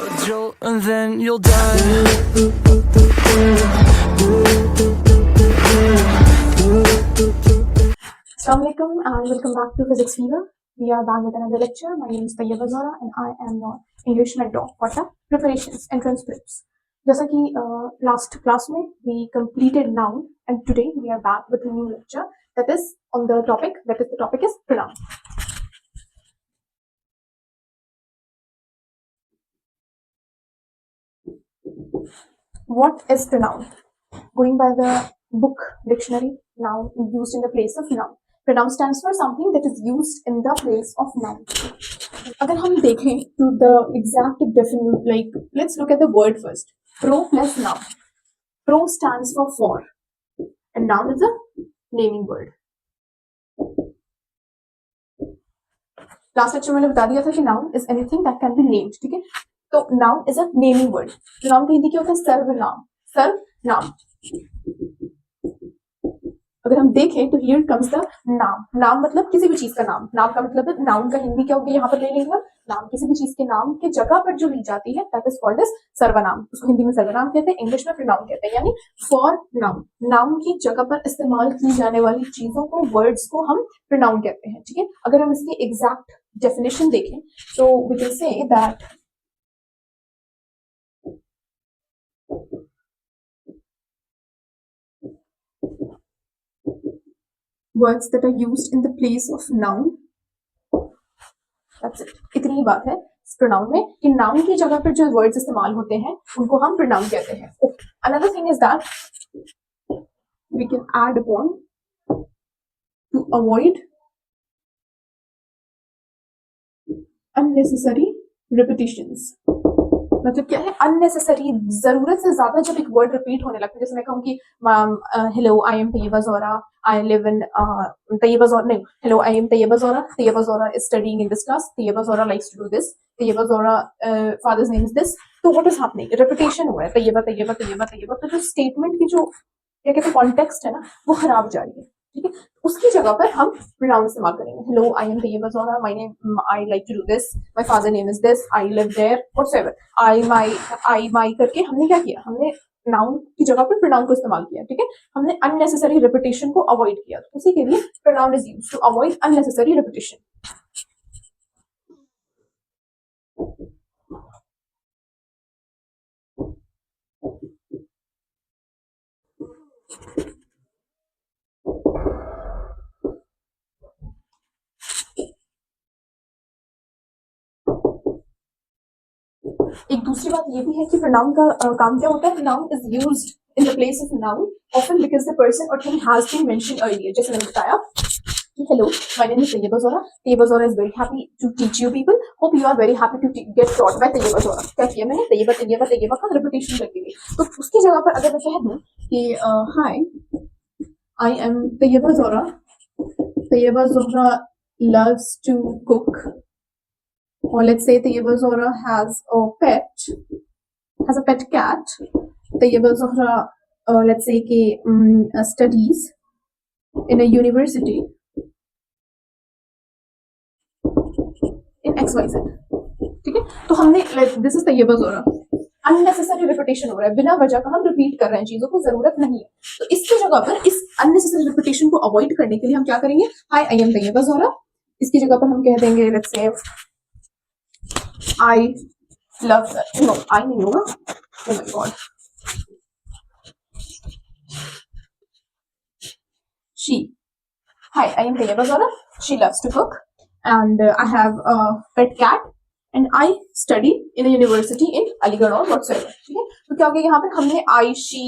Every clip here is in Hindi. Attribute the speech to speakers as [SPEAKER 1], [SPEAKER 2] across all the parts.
[SPEAKER 1] A jolt and then you'll die.
[SPEAKER 2] Assalamualaikum and welcome back to Physics Fever. We are back with another lecture. My name is Tayyaba Zahra and I am your English mentor for the preparations entrance preps. जैसा कि last class में we completed noun and today we are back with a new lecture that is on the topic is pronoun. What is pronoun? Going by the book dictionary, noun used in the place of noun. Pronoun stands for something that is used in the place of noun. अगर हम देखें to the exact definition, like let's look at the word first. Pro plus noun. Pro stands for and noun is a naming word. Last lecture में मैंने बता दिया था कि noun is anything that can be named. ठीक है, तो noun is a naming word. noun का हिंदी क्या होता है? सर्वनाम. सर्वनाम. अगर हम देखें तो here comes the नाम. नाम मतलब किसी भी चीज का नाम. नाम का मतलब है नाउन का हिंदी क्या होगा? यहाँ पर ले लेंगे नाम. किसी भी चीज के नाम के जगह पर जो ली जाती है that is called as सर्वनाम. उसको हिंदी में सर्वनाम कहते हैं, इंग्लिश में pronoun कहते हैं. यानी for noun, नाउन की जगह पर इस्तेमाल की जाने वाली चीजों को, वर्ड्स को हम pronoun कहते हैं. ठीक है, अगर हम इसकी एग्जैक्ट डेफिनेशन देखें तो we can say that words that are used in the place of noun. That's it. इतनी ही बात है pronoun में कि noun की जगह पर जो words इस्तेमाल होते हैं उनको हम pronoun कहते हैं. Okay. Another thing is that we can add upon to avoid unnecessary repetitions. मतलब क्या है? अननेसेसरी, जरूरत से ज्यादा जब एक वर्ड रिपीट होने लगता है, जैसे मैं कहूँ कि hello I am Taiyaba Zohra, I live in Taiyaba Zohra, नहीं, hello I am Taiyaba Zohra is studying in this class, Taiyaba Zohra likes to do this, Taiyaba Zohra father's name is this. तो व्हाट इज हैपनिंग? रिपीटेशन हो रहा है, तैयबा तैयबा तैयबा तैयबा. तो जो स्टेटमेंट की जो क्या कहते हैं कॉन्टेक्स्ट है ना, वो खराब जा रही है. ठीक है, उसकी जगह पर हम प्रोनाउन इस्तेमाल करेंगे. Hello I am Taiyaba Zohra, my name, I like to do this, my father name is this, I live there, whatever. I my करके हमने क्या किया? हमने नाउन की जगह पर प्रोनाउन को इस्तेमाल किया. ठीक है, हमने अननेसेसरी रिपीटेशन को अवॉइड किया. तो उसी के लिए pronoun is used to avoid unnecessary repetition. एक दूसरी बात ये भी है कि pronoun का काम क्या होता है? Pronoun is used in the place of noun often because the person or thing has been mentioned earlier. जैसे मैंने बताया कि hello, my name is Tayyaba Zahra. Tayyaba Zahra is very happy to teach you people. Hope you are very happy to get taught by Tayyaba Zahra. क्या किया मैंने? तैयबा तैयबा तैयबा का रिपीटेशन कर दी. तो उसकी जगह पर अगर मैं कह दूं कि hi, I am Tayyaba Zahra. Tayyaba Zahra loves to cook. Or let's say Tayyaba Zahra has a pet cat. Tayyaba Zahra, let's say कि studies in a university in XYZ. ठीक है, तो हमने this is Tayyaba Zahra. Unnecessary repetition हो रहा है, बिना वजह का हम रिपीट कर रहे हैं चीजों को, जरूरत नहीं है. तो इसकी जगह पर इस अननेसेसरी रिपीटेशन को अवॉइड करने के लिए हम क्या करेंगे? हाय आई एम तैयबा ज़ोहरा. इसकी जगह पर हम कह देंगे let's say I love that. No, I नहीं होगा. Oh my god. She. Hi, I am Tayyaba Zahra. She loves to cook, and I have a pet cat, and I study in a university in Aligarh or whatsoever. ठीक है? तो क्या हो गया? यहाँ पर हमने I, she,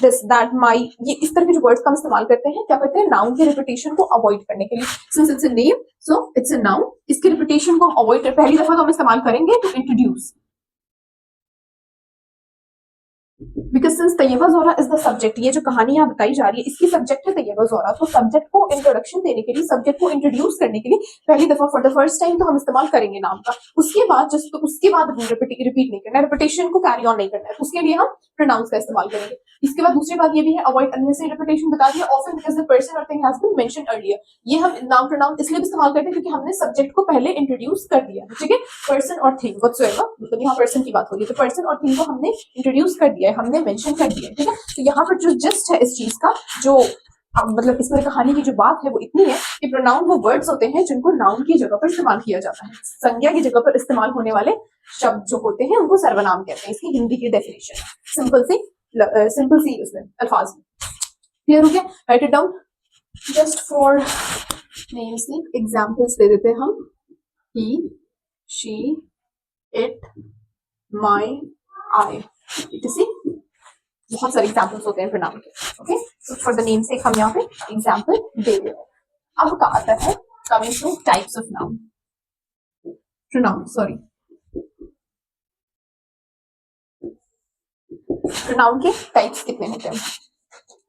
[SPEAKER 2] this, that, my, ये इस तरह के जो वर्ड्स का हम इस्तेमाल करते हैं, क्या करते हैं? नाउन की रिपीटेशन को अवॉइड करने के लिए. Since it's a name, so it's a noun. इसकी रिपीटेशन को हम अवॉइड कर, पहली दफा तो हम इस्तेमाल करेंगे to introduce. Because since Taiyaba Zohra is the subject, ये जो कहानी यहाँ बताई जा रही है इसकी सब्जेक्ट है तैयबा ज़ोहरा, तो सब्जेक्ट को इंट्रोडक्शन देने के लिए, सब्जेक्ट को इंट्रोड्यूस करने के लिए पहली दफा फॉर द फर्स्ट टाइम तो हम इस्तेमाल करेंगे नाम का। उसके बाद जस्ट उसके बाद रिपीट नहीं करना है, रिपीटेशन को कैरी ऑन नहीं करना है, उसके लिए हम प्रोनाउंस का इस्तेमाल करेंगे। इसके बाद दूसरी बात ये भी है, अवॉइड अननेसेसरी रिपीटेशन, बता दिया ऑफन बिकॉज द पर्सन और thing has been mentioned earlier. ये हम नाउन प्रोनाउन इसलिए भी इस्तेमाल करते हैं क्योंकि हमने सब्जेक्ट को पहले इंट्रोड्यूस कर दिया है, ठीक है। पर्सन और थिंग व्हाटसोएवर, मतलब यहाँ पर्सन की बात हो रही है तो पर्सन और थिंग को हमने इंट्रोड्यूस कर दिया है, हमने मेंशन कर दिया है, ठीक है। तो यहाँ पर जो जस्ट है इस चीज का, जो मतलब इसमें कहानी की जो बात है वो इतनी है कि प्रोनाउन वो वर्ड्स होते हैं जिनको नाउन की जगह पर इस्तेमाल किया जाता है। संज्ञा की जगह पर इस्तेमाल होने वाले शब्द जो होते हैं उनको सर्वनाम कहते हैं। इसकी हिंदी की डेफिनेशन सिंपल सी उसमें अल्फाज में क्लियर हो गया। Write it down just for names examples दे देते हैं हम। He, she, it, my, I, it see, बहुत सारे एग्जांपल्स होते हैं प्रोनाउन के। Okay, so for the name sake हम यहाँ पे एग्जांपल दे रहे हैं। अब का आता है coming two types of noun, pronoun sorry, pronoun के टाइप्स कितने होते हैं।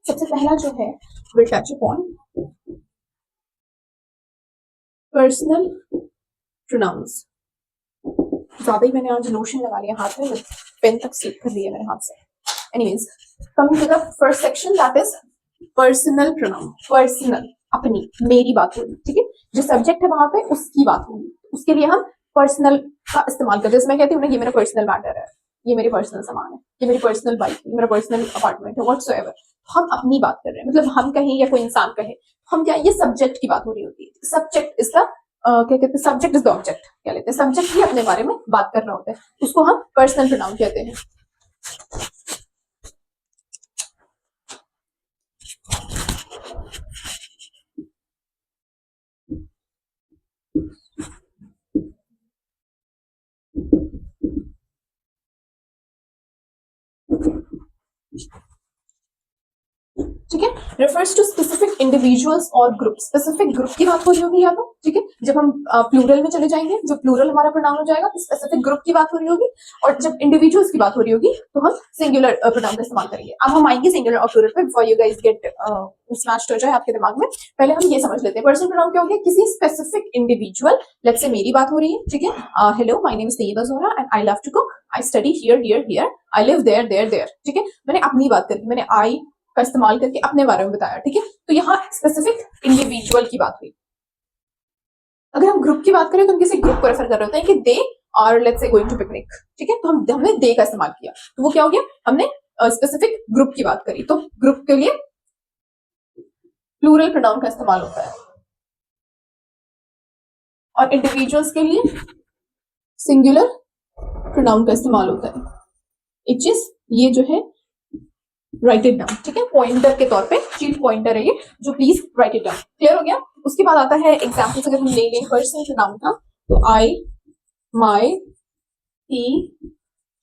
[SPEAKER 2] सबसे पहला जो है will touch upon personal pronouns. ज्यादा ही मैंने आज लोशन लगा लिया हाथ में, पेन तक स्लिप कर रही है मेरे हाथ से। Anyways, coming to the first section that is personal pronoun. Personal, अपनी, मेरी बात हो रही है, ठीक है। जो सब्जेक्ट है वहां पे उसकी बात होगी, उसके लिए हम पर्सनल का इस्तेमाल करते हैं। जैसे मैं कहती हूँ ना, ये मेरा पर्सनल मैटर है, ये मेरे पर्सनल सामान है, ये मेरी पर्सनल बाइक है, ये मेरा पर्सनल अपार्टमेंट है, व्हाटसोएवर। हम अपनी बात कर रहे हैं, मतलब हम कहें या कोई इंसान कहे, हम क्या, ये सब्जेक्ट की बात हो रही होती है। सब्जेक्ट इज द क्या कहते हैं, सब्जेक्ट इज द ऑब्जेक्ट, क्या लेते हैं, सब्जेक्ट ही अपने बारे में बात कर रहा होता है, उसको हम पर्सनल प्रोनाउन कहते हैं। ठीक है, रेफर्स टू स्पेसिफिक इंडिविजुअल्स और ग्रुप। स्पेसिफिक ग्रुप की बात हो रही होगी यहाँ तो, ठीक है। जब हम प्लूरल में चले जाएंगे, जो प्लूरल हमारा प्रोनाउन हो जाएगा, स्पेसिफिक ग्रुप की बात हो रही होगी। और जब इंडिविजुअल्स की बात हो रही होगी तो हम सिंगुलर प्रोनाउन का इस्तेमाल करेंगे। अब हम आएंगे सिंगुलर और प्लूरल पे, before you guys get smashed हो जाए आपके दिमाग में। पहले हम ये समझ लेते हैं पर्सनल प्रोनाउन क्या हो गया, किसी स्पेसिफिक इंडिविजुअल, लेट्स से मेरी बात हो रही है, ठीक है। Hello, my name is Taiyaba Zohra and I love to cook, I study here, I live there, ठीक है। मैंने अपनी बात करी, मैंने आई का इस्तेमाल करके अपने बारे में बताया, ठीक है। तो यहाँ स्पेसिफिक इंडिविजुअल की बात हुई। अगर हम ग्रुप की बात करें तो हम किसी ग्रुप को रेफर कर रहे होते हैं कि they are let's say going to picnic, ठीक है। तो हमने दे का इस्तेमाल किया, तो वो क्या हो गया, हमने स्पेसिफिक ग्रुप की बात करी। तो ग्रुप के लिए प्लूरल प्रोनाउन का इस्तेमाल होता है और इंडिविजुअल्स के लिए सिंगुलर प्रोनाउन का इस्तेमाल होता है। एक चीज ये जो है, राइट इट डाउन, ठीक है, पॉइंटर के तौर पे, चीट पॉइंटर है ये, जो please write it down. Clear हो गया। उसके बाद आता है एग्जांपल्स, अगर हम ले लें पर्सनल प्रोनाउन का, तो I, my, he,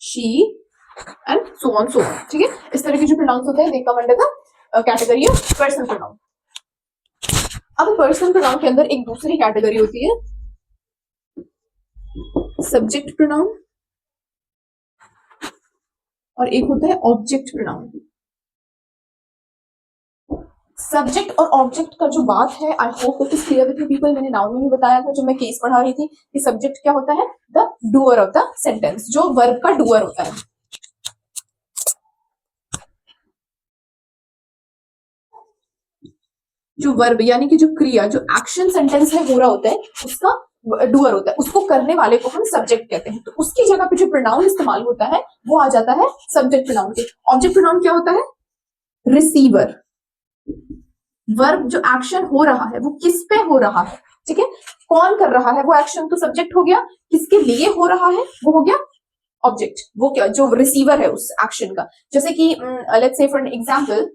[SPEAKER 2] she and so on, ठीक है। इस तरह के जो प्रोनाउंस होते हैं, they come under the category of personal pronoun. अब पर्सनल प्रोनाउन के अंदर एक दूसरी कैटेगरी होती है सब्जेक्ट प्रोनाउन, और एक होता है ऑब्जेक्ट प्रोनाउन। सब्जेक्ट और ऑब्जेक्ट का जो बात है, I hope it is clear with you people. मैंने नाउन में भी बताया था जब मैं केस पढ़ा रही थी कि सब्जेक्ट क्या होता है, the doer of the sentence, जो वर्ब का डूअर होता है। जो वर्ब यानी कि जो क्रिया, जो एक्शन सेंटेंस में हो रहा होता है, उसका डूअर होता है, उसको करने वाले को हम सब्जेक्ट कहते हैं। तो उसकी जगह पे जो प्रोनाउन इस्तेमाल होता है वो आ जाता है सब्जेक्ट प्रोनाउन के। ऑब्जेक्ट प्रोनाउन क्या होता है, रिसीवर। वर्ब जो एक्शन हो रहा है वो किस पे हो रहा है, ठीक है, कौन कर रहा है वो एक्शन, तो सब्जेक्ट हो गया। किसके लिए हो रहा है वो हो गया ऑब्जेक्ट। वो क्या, जो रिसीवर है उस एक्शन का। जैसे कि let's say for example,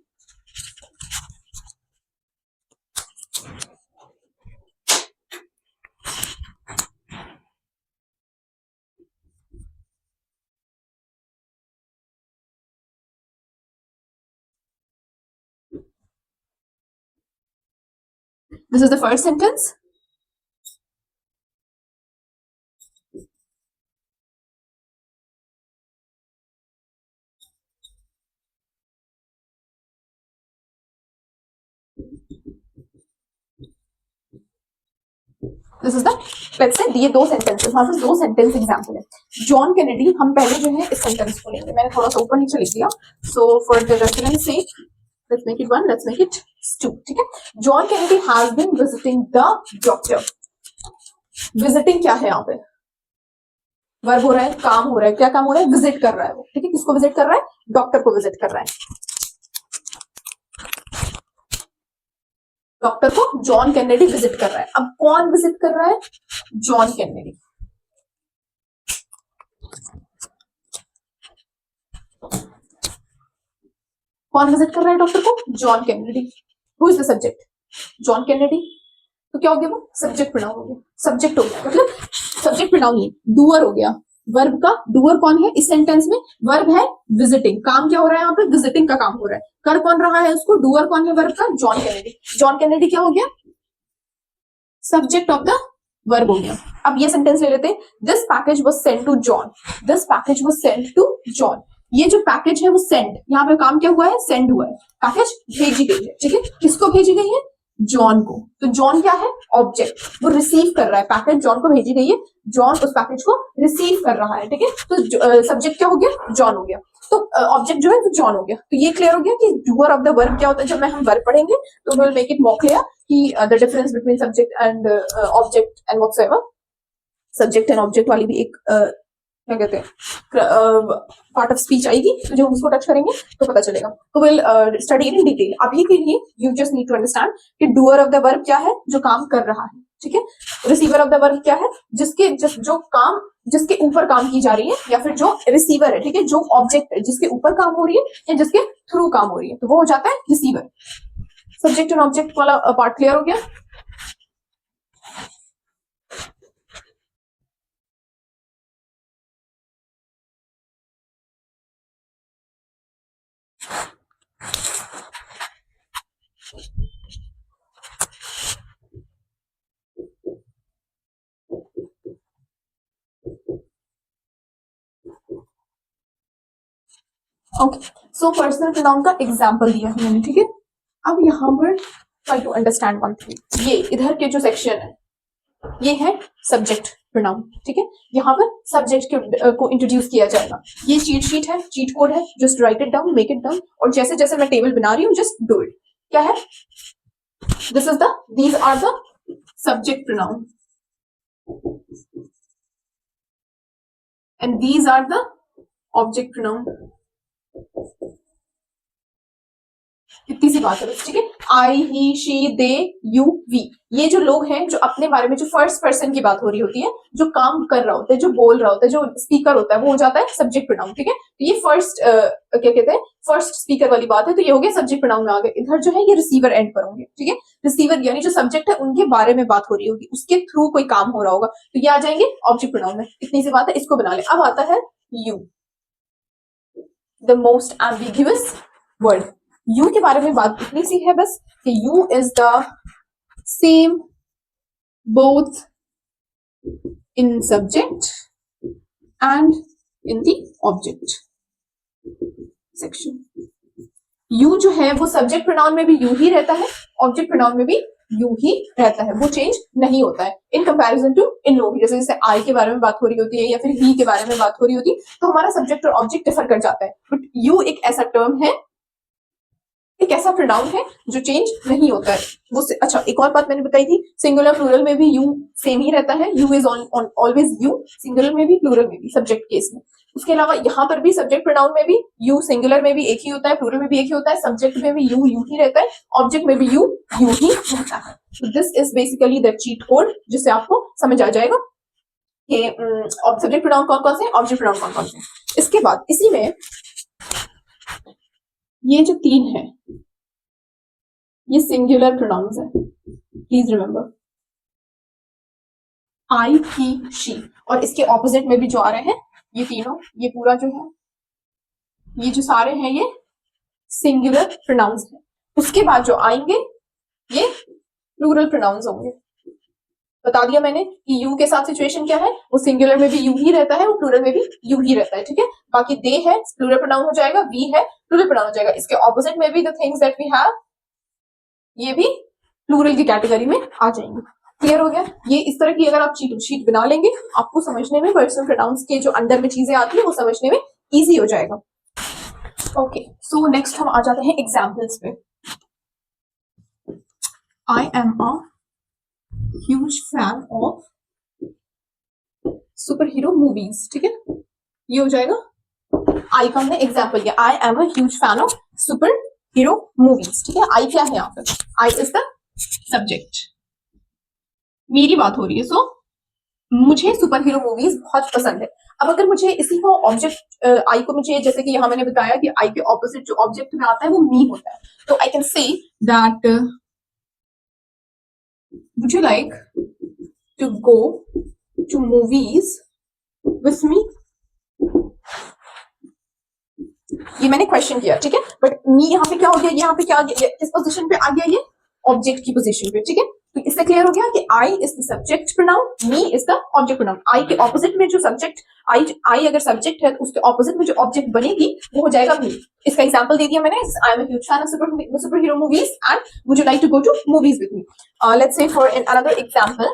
[SPEAKER 2] this is the first sentence. This is the, let's say ये दो सेंटेंसेस, वहां पर दो सेंटेंस एग्जांपल है। जॉन कैनेडी, हम पहले जो है इस सेंटेंस को लेंगे, मैंने थोड़ा सा ऊपर नीचे लिख दिया, so for the reference sake let's make it 1, let's make it 2, ठीक है। John Kennedy has been visiting the doctor. Visiting क्या है यहाँ पे, वर्ब हो रहा है, काम हो रहा है, क्या काम हो रहा है, विजिट कर रहा है वो, ठीक है। किसको विजिट कर रहा है, डॉक्टर को विजिट कर रहा है। डॉक्टर को जॉन कैनेडी विजिट कर रहा है। अब कौन विजिट कर रहा है, जॉन कैनेडी। कौन विजिट कर रहा है डॉक्टर को, John Kennedy. Who is the subject, John Kennedy. तो क्या हो गया, वो सब्जेक्ट प्रोनाउन हो गया, सब्जेक्ट हो गया, मतलब सब्जेक्ट प्रोनाउन नहीं, डूअर हो गया। वर्ब का डूअर कौन है इस सेंटेंस में, वर्ब है विजिटिंग। काम क्या हो रहा है यहाँ पे, विजिटिंग का काम हो रहा है। कर कौन रहा है उसको, डूअर कौन है वर्ब का, जॉन कैनेडी। जॉन कैनेडी क्या हो गया, सब्जेक्ट ऑफ द वर्ब हो गया। अब ये सेंटेंस ले लेते हैं, this package was sent to John. This package was sent to John. ये जो पैकेज है वो सेंड, यहाँ पे काम क्या हुआ है, सेंड हुआ है, पैकेज भेजी गई है, ठीक है। किसको भेजी गई है, जॉन को। तो जॉन क्या है, ऑब्जेक्ट, वो रिसीव कर रहा है, पैकेज जॉन को भेजी गई है, जॉन उस पैकेज को रिसीव कर रहा है, ठीक है। तो सब्जेक्ट क्या हो गया, जॉन हो गया। तो ऑब्जेक्ट जो है वो जॉन हो गया। तो ये क्लियर हो गया कि डूअर ऑफ द वर्ब क्या होता है। जब मैं हम वर्ब पढ़ेंगे तो will make it more clear कि the difference between subject and object and whatsoever. Subject and object वाली भी एक क्या कहते हैं पार्ट ऑफ स्पीच आएगी, तो जब उसको टच करेंगे तो पता चलेगा। तो विल स्टडी इन डिटेल। अभी के लिए you just need to understand कि डूअर ऑफ द वर्ब क्या है, जो काम कर रहा है, ठीक है। रिसीवर ऑफ द वर्ब क्या है, जो काम जिसके ऊपर काम की जा रही है, या फिर जो रिसीवर है, ठीक है, जो ऑब्जेक्ट है जिसके ऊपर काम हो रही है या जिसके थ्रू काम हो रही है, तो वो हो जाता है रिसीवर। सब्जेक्ट एंड ऑब्जेक्ट वाला पार्ट क्लियर हो गया। ओके, सो पर्सनल प्रोनाउन का एग्जांपल दिया है मैंने, ठीक है। अब यहाँ पर try to understand one thing. ये इधर के जो सेक्शन है ये है सब्जेक्ट प्रोनाउन, ठीक है। यहाँ पर सब्जेक्ट को इंट्रोड्यूस किया जाएगा। ये चीट शीट है, चीट कोड है, just right it down, make it down, और जैसे जैसे मैं टेबल बना रही हूँ जस्ट डू इट। क्या है, these are the subject pronoun and these are the object pronoun. कितनी सी बात है बस, ठीक है। I, he, she, they, you, we, ये जो लोग हैं जो अपने बारे में, जो फर्स्ट पर्सन की बात हो रही होती है, जो काम कर रहा होता है, जो बोल रहा होता है, जो स्पीकर होता है, वो हो जाता है सब्जेक्ट प्रोनाउन, ठीक है। तो ये फर्स्ट क्या कहते हैं, फर्स्ट स्पीकर वाली बात है, तो ये हो गया सब्जेक्ट प्रोनाउन में आ गए। इधर जो है ये रिसीवर एंड पर होंगे, ठीक है। रिसीवर यानी जो सब्जेक्ट है उनके बारे में बात हो रही होगी, उसके थ्रू कोई काम हो रहा होगा, तो ये आ जाएंगे ऑब्जेक्ट प्रोनाउन में। इतनी सी बात है, इसको बना ले। अब आता है you, the most ambiguous word. You के बारे में बात इतनी सी है बस कि you is the same both in subject and in the object section. You जो है वो सब्जेक्ट प्रोनाउन में भी यू ही रहता है, ऑब्जेक्ट प्रोनाउन में भी यू ही रहता है, वो चेंज नहीं होता है इन कंपैरिजन टू इन लोग। जैसे जैसे आई के बारे में बात हो रही होती है या फिर ही के बारे में बात हो रही होती है, तो हमारा सब्जेक्ट और ऑब्जेक्ट डिफर कर जाता है। बट यू एक ऐसा टर्म है, एक ऐसा प्रोनाउन है जो चेंज नहीं होता है वो। अच्छा, एक और बात मैंने बताई थी, सिंगुलर प्लूरल में भी यू सेम ही रहता है। You is always you, singular में भी प्लूरल में भी, सब्जेक्ट केस में। उसके अलावा यहाँ पर भी सब्जेक्ट प्रोनाउन में भी यू सिंगुलर में भी एक ही होता है, प्लूरल में भी एक ही होता है, सब्जेक्ट में भी यू ही रहता है, ऑब्जेक्ट में भी यू ही रहता है। तो this is basically the cheat code, जिससे आपको समझ आ जाएगा कि सब्जेक्ट प्रोनाउन कौन कौन से, ऑब्जेक्ट प्रोनाउन कौन कौन से। इसके बाद इसी में ये जो तीन है ये सिंगुलर प्रोनाउंस है, please remember, I, he, she, और इसके ऑपोजिट में भी जो आ रहे हैं ये तीनों, ये पूरा जो है, ये जो सारे हैं ये सिंगुलर प्रोनाउंस है। उसके बाद जो आएंगे ये प्लूरल प्रोनाउंस होंगे। बता दिया मैंने कि यू के साथ सिचुएशन क्या है, वो सिंगुलर में भी यू ही रहता है, वो प्लूरल में भी यू ही रहता है, ठीक है। बाकी दे है प्लूरल प्रोनाउन हो जाएगा, वी है प्लूरल प्रोनाउन हो जाएगा। इसके ऑपोजिट में भी the things that we have ये भी प्लूरल की कैटेगरी में आ जाएंगे। क्लियर हो गया? ये इस तरह की अगर आप चीट शीट बना लेंगे, आपको समझने में पर्सनल प्रोनाउंस के जो अंडर में चीजें आती है वो समझने में इजी हो जाएगा। ओके, सो नेक्स्ट हम आ जाते हैं एग्जाम्पल्स पे। आई am a huge fan of super hero movies, ठीक है, ये हो जाएगा। आई का हमने एग्जाम्पल लिया, आई am a huge fan of super hero movies, ठीक है। आई क्या है यहाँ पे? आई इज द सब्जेक्ट, मेरी बात हो रही है। सो मुझे सुपर हीरो मूवीज बहुत पसंद है। अब अगर मुझे इसी को ऑब्जेक्ट आई को मुझे, जैसे कि यहाँ मैंने बताया कि आई के ऑपोजिट जो ऑब्जेक्ट में आता है वो मी होता है, तो I can say that would you like to go to movies with me. ये मैंने क्वेश्चन किया, ठीक है, बट मी यहाँ पे क्या हो गया, यहाँ पे क्या आ गया, किस पोजीशन पे आ गया, ये ऑब्जेक्ट की पोजीशन पे, ठीक है। तो इससे क्लियर हो गया कि I is the subject pronoun, me is the object pronoun. I के ऑपोजिट में जो सब्जेक्ट, आई अगर सब्जेक्ट है तो उसके ऑपोजिट में जो ऑब्जेक्ट बनेगी वो हो जाएगा मी। इसका एग्जांपल दे दिया मैंने, I am a huge fan of super hero movies and would you like to go to movies with me. Let's say for another example,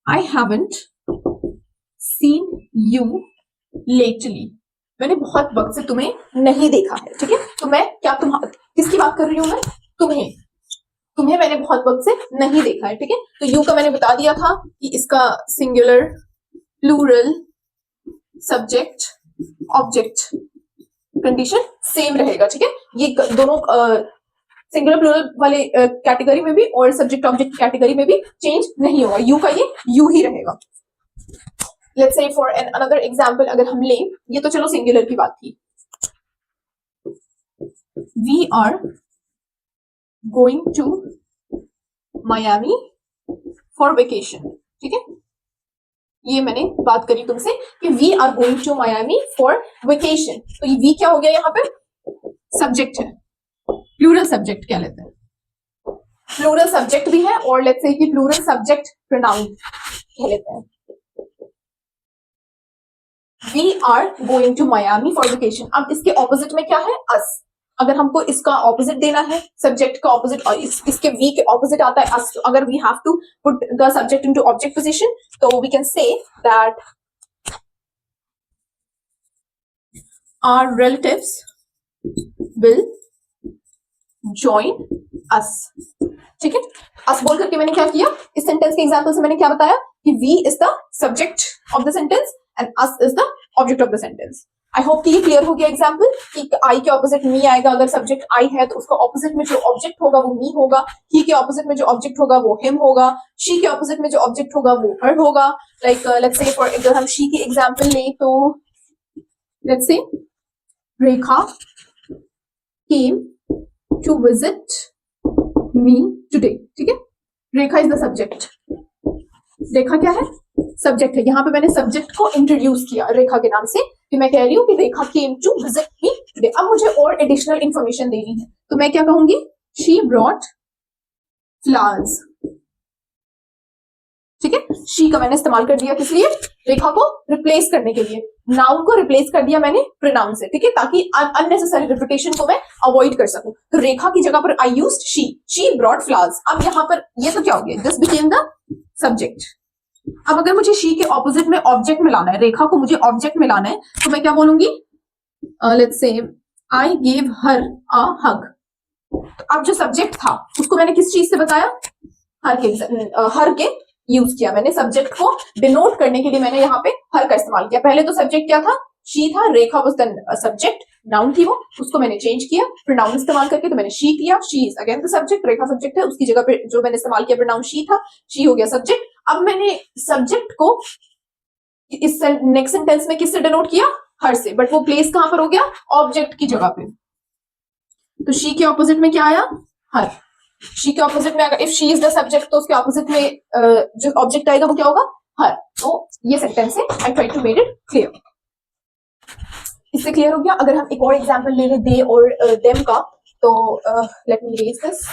[SPEAKER 2] I haven't seen you lately, मैंने बहुत वक्त से तुम्हें नहीं देखा है, ठीक है। तो मैं क्या किसकी बात कर रही हूँ मैं? तुम्हें मैंने बहुत वक्त से नहीं देखा है, ठीक है। तो यू का मैंने बता दिया था कि इसका singular, plural, subject, object condition same रहेगा, ठीक है। ये दोनों सिंगुलर प्लूरल वाले कैटेगरी में भी और सब्जेक्ट ऑब्जेक्ट कैटेगरी में भी चेंज नहीं होगा, यू का ये यू ही रहेगा। Let's say for another example अगर हम लें, ये तो चलो सिंगुलर की बात थी, we are going to Miami for vacation, ठीक है। ये मैंने बात करी तुमसे कि we are going to Miami for vacation, तो ये वी क्या हो गया यहाँ पे? सब्जेक्ट है, प्लूरल सब्जेक्ट क्या लेते हैं, प्लूरल सब्जेक्ट भी है और लेट्स से कि प्लूरल सब्जेक्ट प्रोनाउन कह लेते हैं। We are going to Miami for vacation। अब इसके ऑपोजिट में क्या है? us। अगर हमको इसका ऑपोजिट देना है, सब्जेक्ट का ऑपोजिट, और इसके we के ऑपोजिट आता है us, तो अगर we have to put the subject into object position, तो we can say that our relatives will join us, ठीक है। us बोल करके मैंने क्या किया, इस सेंटेंस के एग्जांपल से मैंने क्या बताया कि we is the subject of the sentence and us is the object of the sentence। I hope कि ये क्लियर हो गया एग्जाम्पल कि आई के ऑपोजिट मी आएगा, अगर सब्जेक्ट आई है तो उसका ऑपोजिट में जो ऑब्जेक्ट होगा वो मी होगा, ही के ऑपोजिट में जो ऑब्जेक्ट होगा वो हिम होगा, शी के ऑपोजिट में जो ऑब्जेक्ट होगा वो हर होगा। लाइक लेट्स से फॉर अगर हम शी की एग्जाम्पल लें तो let's say Rekha came to visit me today, ठीक है। Rekha is the subject, Rekha क्या है? सब्जेक्ट है। यहाँ पे मैंने सब्जेक्ट को इंट्रोड्यूस किया रेखा के नाम से, कि मैं कह रही हूँ कि Rekha came to visit me today. अब मुझे और एडिशनल इंफॉर्मेशन देनी है, तो मैं क्या कहूंगी? शी ब्रॉट फ्लावर्स, ठीक है। शी का मैंने इस्तेमाल कर दिया किस लिए? रेखा को रिप्लेस करने के लिए, नाउन को रिप्लेस कर दिया मैंने प्रोनाउन से, ठीक है, ताकि अननेसेसरी रिपीटेशन को मैं अवॉइड कर सकूं। तो रेखा की जगह पर I used she brought flowers. अब यहाँ पर ये तो क्या हो गया? This became the subject. अब अगर मुझे शी के ऑपोजिट में ऑब्जेक्ट में लाना है, रेखा को मुझे ऑब्जेक्ट में लाना है, तो मैं क्या बोलूंगी? Let's say I gave her अ हग। तो अब जो सब्जेक्ट था उसको मैंने किस चीज से बताया? हर के यूज किया मैंने, सब्जेक्ट को डिनोट करने के लिए मैंने यहाँ पे हर का इस्तेमाल किया। पहले तो सब्जेक्ट क्या था? शी था, रेखा वाज द सब्जेक्ट, नाउन थी वो, उसको मैंने चेंज किया प्रोनाउन इस्तेमाल करके, तो मैंने शी किया, she is again the subject, Rekha subject है, उसकी जगह पे जो मैंने इस्तेमाल किया प्रोनाउन शी था, शी हो गया सब्जेक्ट। अब मैंने सब्जेक्ट को इस नेक्स्ट सेंटेंस में किससे डिनोट किया? हर से, बट वो प्लेस कहां पर हो गया? ऑब्जेक्ट की जगह पे। तो शी के ऑपोजिट में क्या आया? हर। शी के ऑपोजिट में अगर if she is the subject तो उसके ऑपोजिट में जो ऑब्जेक्ट आएगा वो क्या होगा? हर। तो ये सेंटेंस है, I try to make it clear. इससे क्लियर हो गया। अगर हम एक और एग्जांपल ले लें दे और देम का, तो लेट मी रेज दिस।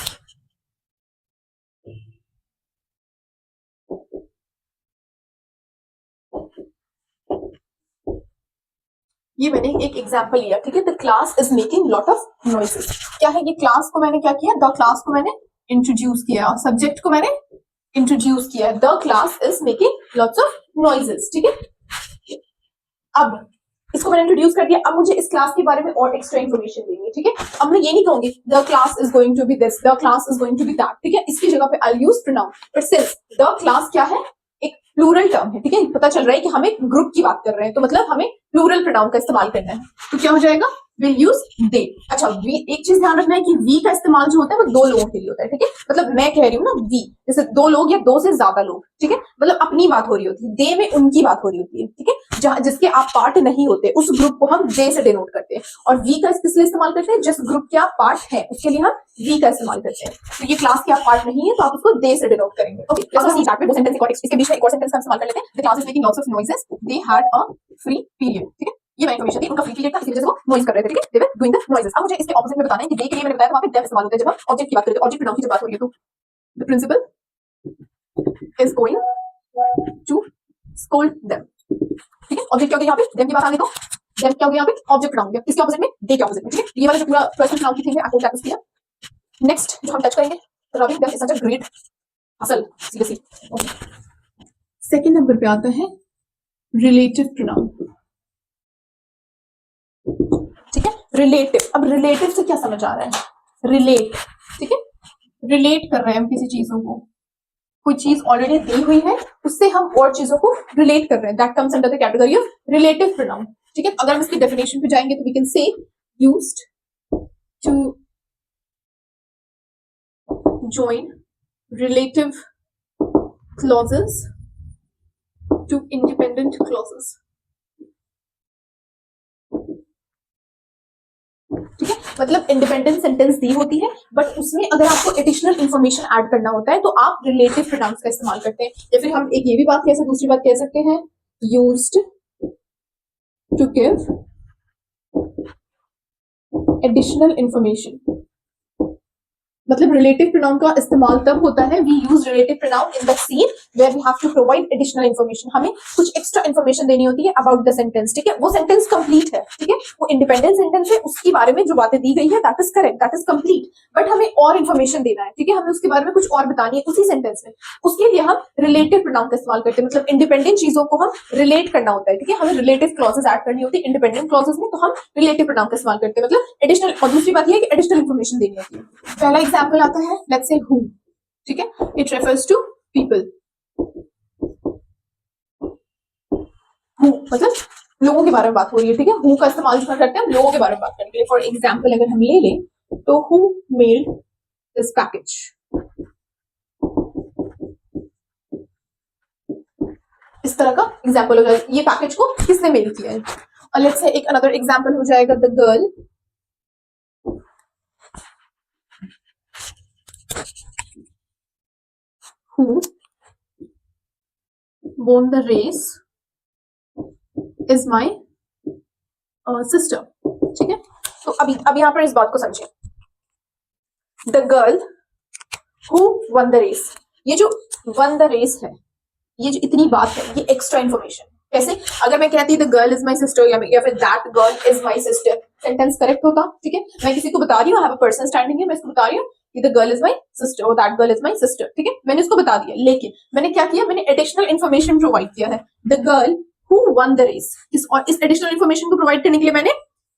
[SPEAKER 2] ये मैंने एक एग्जांपल लिया, ठीक है। The class is making lot of noises. क्या है ये? क्लास को मैंने क्या किया? द क्लास को मैंने इंट्रोड्यूस किया, सब्जेक्ट को मैंने इंट्रोड्यूस किया, the class is making lots of noises, ठीक है। अब इसको मैंने इंट्रोड्यूस कर दिया, अब मुझे इस क्लास के बारे में और एक्स्ट्रा इन्फॉर्मेशन देंगे, ठीक है। अब मैं ये नहीं कहूंगी the class is going to be this, the class is going to be that, ठीक है। इसकी जगह पे I use pronoun, but since the class क्या है, एक प्लूरल टर्म है, ठीक है। पता चल रहा है कि हम एक ग्रुप की बात कर रहे हैं, तो मतलब हमें प्लूरल प्रोनाउन का इस्तेमाल करना है, तो क्या हो जाएगा, विल यूज दे। अच्छा, वी, एक चीज ध्यान रखना है कि वी का इस्तेमाल जो होता है वो दो लोगों के लिए होता है, ठीक है। मतलब मैं कह रही हूँ ना वी, जैसे दो लोग या दो से ज्यादा लोग, ठीक है, मतलब अपनी बात हो रही होती है, दे में उनकी बात हो रही होती है, ठीक है। जहां जिसके आप पार्ट नहीं होते उस ग्रुप को हम दे से डिनोट करते हैं, और वी का किस लिए इस्तेमाल करते हैं, जिस ग्रुप के आप पार्ट हैं उसके लिए हम वी का इस्तेमाल करते हैं। तो ये क्लास के आप पार्ट नहीं है तो आप उसको दे से डिनोट करेंगे। ओके, लेट्स सी चैट में दो सेंटेंस रिकॉर्ड, इसके बीच में एक और सेंटेंस का इस्तेमाल कर लेते हैं। The class is making lots of noises, they had a free period, ठीक है। ये मैं इन्फॉर्मेशन थी, उनका फ्री पीरियड था, इसी वजह से वो नॉइज कर रहे थे, ठीक है, दे वर डूइंग द नॉइजेस। अब मुझे इसके ऑपोजिट में बताना है कि दे के लिए मैंने बताया था वहां पे देम इस्तेमाल होता है जब हम ऑब्जेक्ट की बात करते हैं, ऑब्जेक्ट प्रोनाउन की जब बात हो रही है, तो the principal is going to scold them, ठीक है। ऑब्जेक्ट क्या हो गया यहाँ पे, देम की बात आ गई, तो देम क्या हो गया यहाँ पे, ऑब्जेक्ट प्रोनाउन हो गया, इसके ऑपोजिट में दे के ऑपोजिट में, ठीक है। ये वाला जो पूरा पर्सनल प्रोनाउन की थिंग है आपको प्रैक्टिस किया। नेक्स्ट जो हम टच करेंगे, rubbing them is such a great hustle, seriously. Second number पे आता है रिलेटिव प्रोनाउन, ठीक है। रिलेटिव, अब रिलेटिव से क्या समझ आ रहा है, रिलेट, ठीक है, रिलेट कर रहे हैं हम किसी चीजों को, कोई चीज ऑलरेडी दी हुई है उससे हम और चीजों को रिलेट कर रहे हैं, that comes under the category of relative pronoun, ठीक है। अगर हम इसकी डेफिनेशन पे जाएंगे तो we can say used to join relative clauses to independent clauses, ठीक है। मतलब इंडिपेंडेंट सेंटेंस दी होती है बट उसमें अगर आपको एडिशनल इंफॉर्मेशन ऐड करना होता है तो आप रिलेटिव प्रोनाउंस का इस्तेमाल करते हैं, या फिर हम एक ये भी बात कह सकते, दूसरी बात कह सकते हैं used to give additional information. मतलब रिलेटिव प्रोनाउन का इस्तेमाल तब होता है, we use relative pronoun in the scene where we have to provide additional information, हमें कुछ एक्स्ट्रा इंफॉर्मेशन देनी होती है अबाउट द सेंटेंस, ठीक है। वो सेंटेंस कंप्लीट है, ठीक है, वो इंडिपेंडेंट सेंटेंस है, उसके बारे में जो बातें दी गई है that is correct, that is complete, but हमें और इंफॉर्मेशन देना है, ठीक है, हमें उसके बारे में कुछ और बतानी है उसी सेंटेंस में, उसके लिए हम रिलेटिव प्रोनाउन का इस्तेमाल करते हैं। मतलब इंडिपेंडेंट चीजों को हम रिलेट करना होता है, ठीक है, हमें रिलेटिव क्लॉजेस ऐड करनी होती है इंडिपेंडेंट क्लॉजेस में, तो हम रिलेटिव प्रोनाउन का इस्तेमाल करते हैं, मतलब एडिशनल। और दूसरी बात यह है कि एडिशनल इंफॉर्मेशन देनी होती है। पहला एग्जाम्पल आता है, लेट्स से who, ठीक है, it refers to people, who मतलब लोगों के बारे में बात हो रही है, ठीक है। who का इस्तेमाल इसमें करते हैं हम लोगों के बारे में बात करने के लिए। फॉर एग्जाम्पल अगर हम ले लें तो who mailed this package, इस तरह का एग्जाम्पल हो जाएगा, ये पैकेज को किसने मेल किया है। और लेट्स से एक अनदर एग्जाम्पल हो जाएगा, the girl who won the race is my sister, ठीक है। तो अभी यहाँ पर इस बात को समझे, the girl who won the race, ये जो won the race है, ये जो इतनी बात है, ये एक्स्ट्रा इंफॉर्मेशन। कैसे, अगर मैं कहती the girl is my sister या फिर that girl is my sister, sentence correct होता, ठीक है। मैं किसी को बता रही हूँ, I have a person standing है, मैं इसको बता रही हूँ कि the girl is my sister और that girl is my sister, ठीक है, मैंने इसको बता दिया। लेकिन मैंने क्या किया, मैंने एडिशनल इन्फॉर्मेशन प्रोवाइड किया है, the girl who won the race, और इस एडिशनल इन्फॉर्मेशन को प्रोवाइड करने के लिए मैंने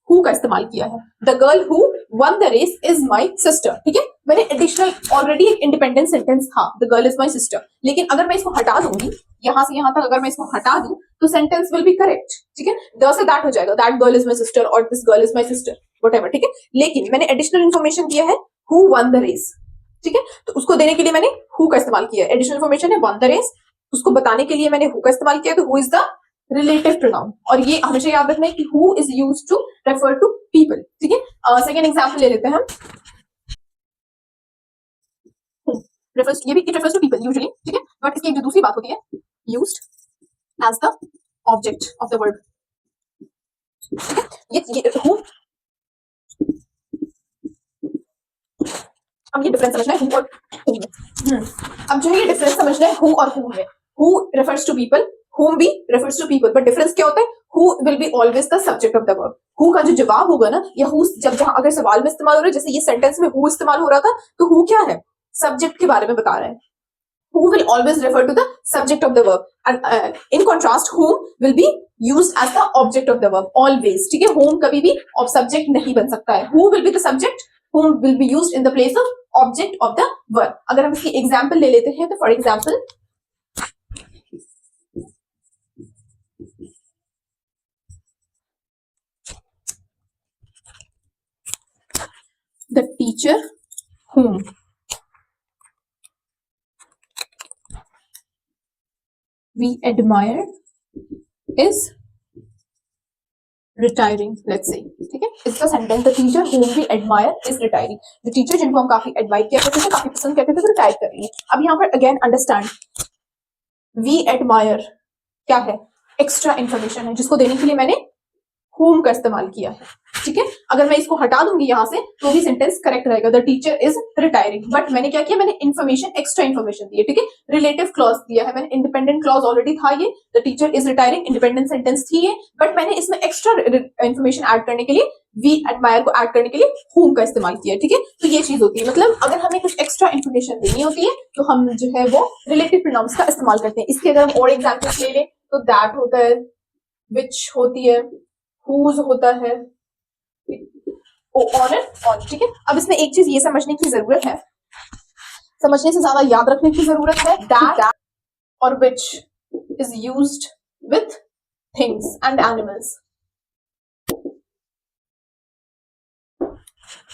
[SPEAKER 2] हु का इस्तेमाल किया है, the girl who won the race is my sister, ठीक है। मैंने एडिशनल, ऑलरेडी एक इंडिपेंडेंट सेंटेंस था, the girl is my sister, लेकिन अगर मैं इसको हटा दूंगी, यहां से यहां तक अगर मैं इसको हटा दूं तो सेंटेंस विल बी करेक्ट, ठीक है। द से दैट हो जाएगा, that girl is my sister और this girl is my sister, whatever, ठीक है। लेकिन मैंने एडिशनल इन्फॉर्मेशन किया है हु वन द रेस, ठीक है, तो उसको देने के लिए मैंने हु का इस्तेमाल किया है। एडिशनल इन्फॉर्मेशन है वन द रेस, उसको बताने के लिए मैंने हु का इस्तेमाल किया, तो who is the relative pronoun, और ये हमेशा याद रखना है कि who is used to refer to people, ठीक है। सेकंड एग्जांपल ले लेते हैं हम, refers to, ये भी it refers to people usually, ठीक है, बट इसकी एक जो दूसरी बात होती है, used as the object of the verb, ठीक है। ये who, अब ये डिफरेंस समझना है who और whom में। अब जो है ये डिफरेंस समझना है who और whom में। who refers to people, whom भी refers to people, but difference क्या होता है, who will be always the subject of the verb। who का जो जवाब होगा ना, या who जब जहां अगर सवाल में इस्तेमाल हो रहा है, जैसे ये सेंटेंस में who इस्तेमाल हो रहा था, तो who क्या है, सब्जेक्ट के बारे में बता रहा है। Who will always refer to the subject of the verb, and in contrast whom will be used as the object of the verb always. ठीक है, whom कभी भी subject नहीं बन सकता है. Who will be the subject, whom will be used in the place of object of the verb. अगर हम इसकी example ले लेते हैं तो for example the teacher whom we admire is retiring, let's say. ठीक है, इसका sentence the teacher whom we admire is retiring. जो टीचर जिनको हम काफी एडमायर किया करते थे, काफी पसंद करते थे, वो रिटायर कर रही है. अब यहाँ पर अगेन अंडरस्टैंड, we admire क्या है, एक्स्ट्रा इंफॉर्मेशन है जिसको देने के लिए मैंने whom का इस्तेमाल किया है. ठीक है, अगर मैं इसको हटा दूंगी यहां से तो भी सेंटेंस करेक्ट रहेगा, the teacher is retiring. But मैंने क्या किया, मैंने इन्फॉर्मेशन, एक्स्ट्रा इन्फॉर्मेशन दी है. ठीक है, रिलेटिव क्लॉज दिया है मैंने, इंडिपेंडेंट क्लॉज ऑलरेडी था ये, the teacher is retiring, independent sentence थी ये, बट मैंने इसमें एक्स्ट्रा इन्फॉर्मेशन ऐड करने के लिए, वी एडमायर को ऐड करने के लिए whom का इस्तेमाल किया. ठीक है, तो ये चीज होती है, मतलब अगर हमें कुछ एक्स्ट्रा इन्फॉर्मेशन देनी होती है तो हम जो है वो रिलेटिव प्रोनाउंस का इस्तेमाल करते हैं. इसके अगर हम और एग्जाम्पल्स ले लें तो दैट होता है, विच होती है, whose होता है, ऑन एंड ऑन. ठीक है, अब इसमें एक चीज ये समझने की जरूरत है, समझने से ज्यादा याद रखने की जरूरत है, दैट और which is used with things and animals.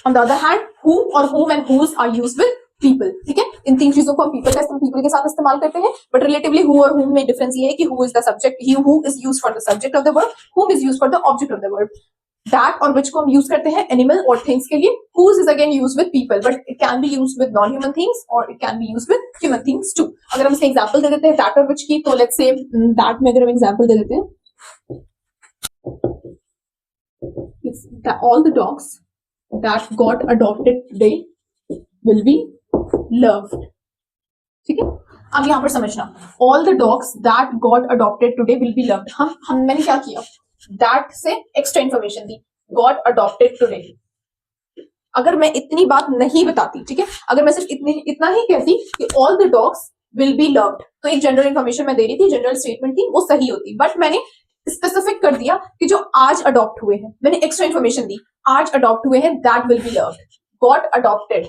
[SPEAKER 2] On the other hand, who और whom and whose are used with people. ठीक है, इन तीन चीजों को हम people के साथ इस्तेमाल करते हैं, बट रिलेटिवली who और whom में डिफरेंस ये है कि who is the subject, he who is used for the subject of the verb, whom is used for the object of the verb. That और which को हम यूज करते हैं एनिमल और थिंग्स के लिए. whose is again used with people, but it can be used with non-human things or it can be used with human things too. अगर हम इसके एग्जांपल दे देते हैं that और which की, तो let's say that में अगर हम एग्जांपल दे देते हैं, all the dogs that got adopted today will be loved. ठीक है, अब यहाँ पर समझना, all the dogs that got adopted today will be loved. हम मैंने क्या किया, that से एक्स्ट्रा इंफॉर्मेशन दी, got adopted today. अगर मैं इतनी बात नहीं बताती, ठीक है, अगर मैं सिर्फ इतना ही कहती कि all the dogs will be loved, तो एक जनरल इंफॉर्मेशन मैं दे रही थी, जनरल स्टेटमेंट थी, वो सही होती. बट मैंने स्पेसिफिक कर दिया कि जो आज अडॉप्ट हुए हैं, मैंने एक्स्ट्रा इंफॉर्मेशन दी, आज अडॉप्ट हुए हैं, that will be loved, got adopted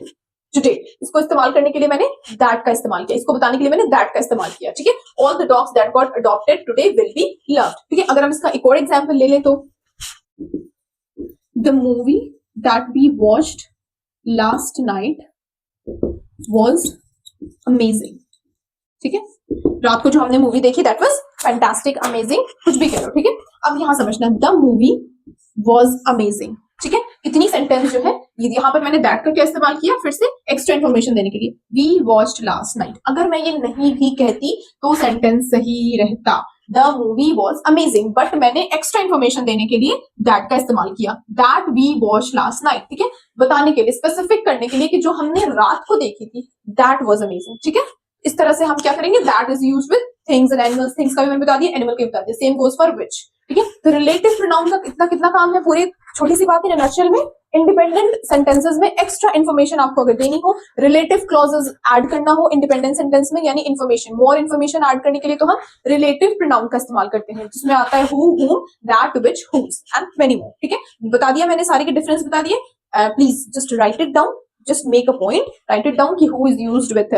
[SPEAKER 2] today. इसको इस्तेमाल करने के लिए मैंने that का इस्तेमाल किया, इसको बताने के लिए मैंने that का इस्तेमाल किया. ठीक है, all the dogs that got adopted today will be loved. ठीक है, अगर हम इसका एक और एग्जांपल ले लें तो the movie that we watched last night was amazing. ठीक है, रात को जो हमने मूवी देखी that was fantastic, amazing, कुछ भी कह लो. ठीक है, अब यहां समझना, the movie was amazing. ठीक है, इतनी सेंटेंस जो है, यहाँ पर मैंने दैट का क्या इस्तेमाल किया, फिर से एक्स्ट्रा इन्फॉर्मेशन देने के लिए, वी वॉच्ड लास्ट नाइट. अगर मैं ये नहीं भी कहती तो सेंटेंस सही रहता, the movie was amazing, but मैंने एक्स्ट्रा इन्फॉर्मेशन देने के लिए दैट का इस्तेमाल किया, that we watched last night. ठीक है, बताने के लिए, स्पेसिफिक करने के लिए कि जो हमने रात को देखी थी, दैट वॉज अमेजिंग. ठीक है, इस तरह से हम क्या करेंगे, that is used with things and animals. Things का भी मैंने बता दिया, एनिमल का भी बता दिया, सेम गोज फॉर विच. ठीक है, तो रिलेटिव प्रोनाउन का इतना कितना काम है, पूरी छोटी सी बात है नटशेल में. इंडिपेंडेंट सेंटेंसेस में एक्स्ट्रा इन्फॉर्मेशन आपको अगर देनी हो, रिलेटिव क्लॉजेस ऐड करना हो इंडिपेंडेंट सेंटेंस में, यानी इन्फॉर्मेशन, मोर इन्फॉर्मेशन ऐड करने के लिए तो हम रिलेटिव प्रोनाउन का इस्तेमाल करते हैं, जिसमें आता है who, whom, that, which, whose and many more. ठीक है, बता दिया मैंने, सारे के डिफरेंस बता दिए. Please just right it down, just make a point, write it down कि who is used with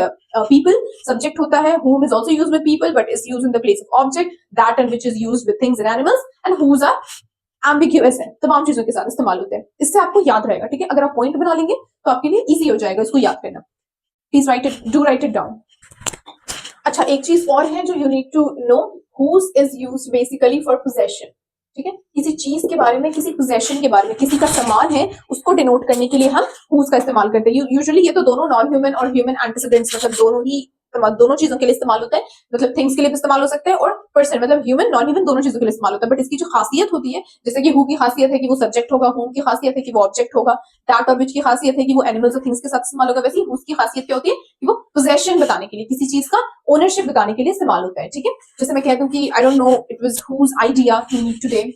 [SPEAKER 2] people, subject होता है, whom is also used with people but is used in the place of object, that and which is used with things and animals, and whose are ambiguous है, तमाम चीजों के साथ इस्तेमाल होते हैं. इससे आपको याद रहेगा. ठीक है, अगर आप पॉइंट बना लेंगे तो आपके लिए इजी हो जाएगा इसको याद करना. Please write it, do write it down. अच्छा, एक चीज और है जो you need to know, whose is used basically for possession. ठीक है, किसी चीज के बारे में, किसी पोजेशन के बारे में, किसी का सामान है उसको डिनोट करने के लिए हम whose का इस्तेमाल करते हैं. यूजुअली ये तो दोनों नॉन ह्यूमन और ह्यूमन एंटीसीडेंट्स, मतलब दोनों चीजों के लिए इस्तेमाल होता है, मतलब थिंग्स के लिए भी इस्तेमाल हो सकता है और पर्सन, मतलब ह्यूमन नॉन ह्यूमन दोनों चीजों के लिए इस्तेमाल होता है. बट इसकी जो खासियत होती है, जैसे कि हु की खासियत है कि वो सब्जेक्ट होगा, whom की खासियत है कि वो ऑब्जेक्ट होगा, दैट और विच की खासियत है कि वो एनिमल्स और थिंग्स के साथ इस्तेमाल होगा, वैसे ही whose की खासियत क्या होती है कि वो पोजेशन बताने के लिए, किसी चीज का ओनरशिप बताने के लिए इस्तेमाल होता है. ठीक है, जैसे मैं कहता हूँ कि I don't know, it was whose idea to meet today.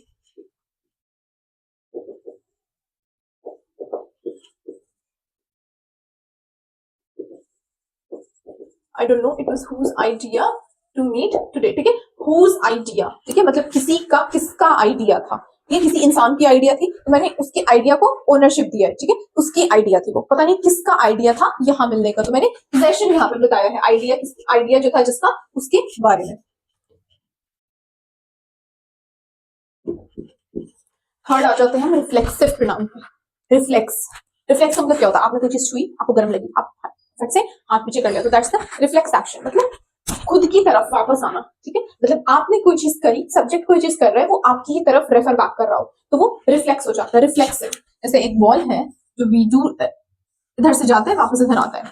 [SPEAKER 2] I don't know it was whose idea to meet today, ठीक है, हुज आइडिया, ठीक है, मतलब किसी का, किसका आइडिया था, ये किसी इंसान की आइडिया थी, तो मैंने उसके आइडिया को ओनरशिप दिया है, ठीक है, उसकी आइडिया थी, वो पता नहीं किसका आइडिया था यहाँ मिलने का, तो मैंने पोजेशन यहाँ पे बताया है, आइडिया, आइडिया जो था जिसका, उसके बारे में। थर्ड आ जाते हैं हम रिफ्लेक्सिव प्रोनाउन पे। रिफ्लेक्स, रिफ्लेक्स का मतलब क्या होता है, आपने कोई चीज छुई, आपको गर्म लगी, आप फट से हाथ पीछे कर लिया, तो दैट्स द रिफ्लेक्स एक्शन, मतलब खुद की तरफ वापस आना, ठीक है, मतलब आपने कोई चीज करी, सब्जेक्ट कोई चीज कर रहा है, वो आपकी ही तरफ रेफर बैक कर रहा हो, तो वो रिफ्लेक्स हो जाता है, रिफ्लेक्सिव। जैसे एक बॉल है जो बीजू इधर से जाता है वापस इधर आता है,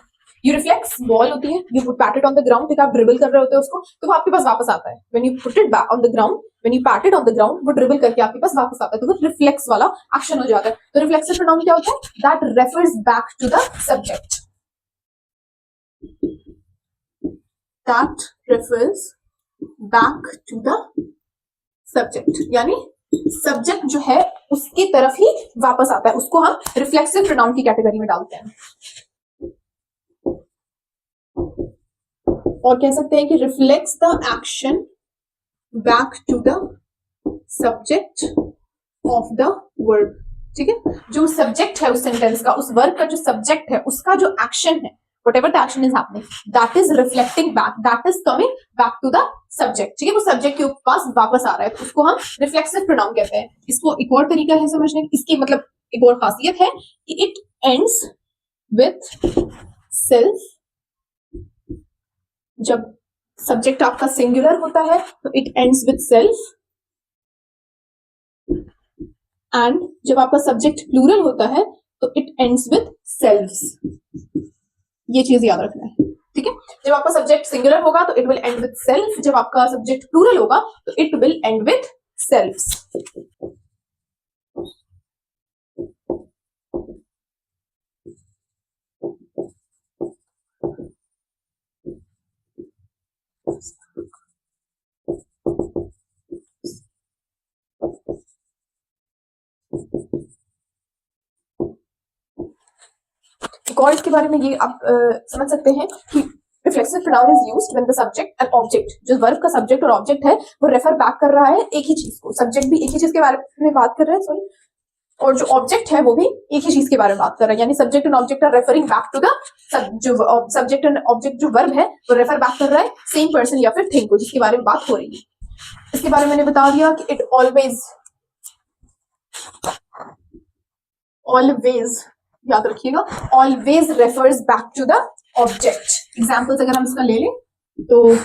[SPEAKER 2] यू रिफ्लेक्स बॉल होती है, you PAT it on the ground, ठीक है, आप ड्रिबल कर रहे होते हैं उसको, तो वो आपके पास वापस आता है, when you put it back on the ground, when you PAT it on the ground, वो ड्रिबल करके आपके पास वापस आता है, तो वो रिफ्लेक्स वाला एक्शन हो जाता है। तो रिफ्लेक्सिव प्रोनाउन क्या होता है, that refers back to the subject, that refers back to the subject, यानी सब्जेक्ट जो है उसकी तरफ ही वापस आता है, उसको हम रिफ्लेक्सिव प्रोनाउन की कैटेगरी में डालते हैं। और कह सकते हैं कि reflects the action back to the subject of the verb, ठीक है, जो सब्जेक्ट है उस सेंटेंस का, उस वर्ब का जो सब्जेक्ट है, उसका जो एक्शन है, whatever the action is happening, that is reflecting back, that is coming back to the subject, ठीक है, वो सब्जेक्ट के पास वापस आ रहा है, तो उसको हम रिफ्लेक्सिव प्रोनाउन कहते हैं। इसको एक और तरीका है समझने की, इसकी मतलब एक और खासियत है कि इट एंड्स विथ सेल्फ, जब सब्जेक्ट आपका सिंगुलर होता है तो it ends with self, and जब आपका सब्जेक्ट प्लूरल होता है तो इट एंड्स विथ सेल्व्स, ये चीज याद रखना है, ठीक है, जब आपका सब्जेक्ट सिंगुलर होगा तो it will and with self, जब आपका सब्जेक्ट प्लूरल होगा तो it will and with selves. एक और इसके बारे में ये आप समझ सकते हैं कि reflexive pronoun is used when the subject and object, जो वर्ब का सब्जेक्ट और ऑब्जेक्ट है वो रेफर बैक कर रहा है एक ही चीज को, सब्जेक्ट भी एक ही चीज के बारे में बात कर रहा है, सॉरी, और जो ऑब्जेक्ट है वो भी एक ही चीज के बारे में बात कर रहा है, यानी subject and object are referring back to the, जो सब्जेक्ट एंड ऑब्जेक्ट जो वर्ब है वो रेफर बैक कर रहा है सेम पर्सन या फिर थिंग को जिसके बारे में बात हो रही है। इसके बारे में मैंने बता दिया कि इट ऑलवेज याद रखिएगा, always refers back to the object. Examples अगर हम इसका ले लें तो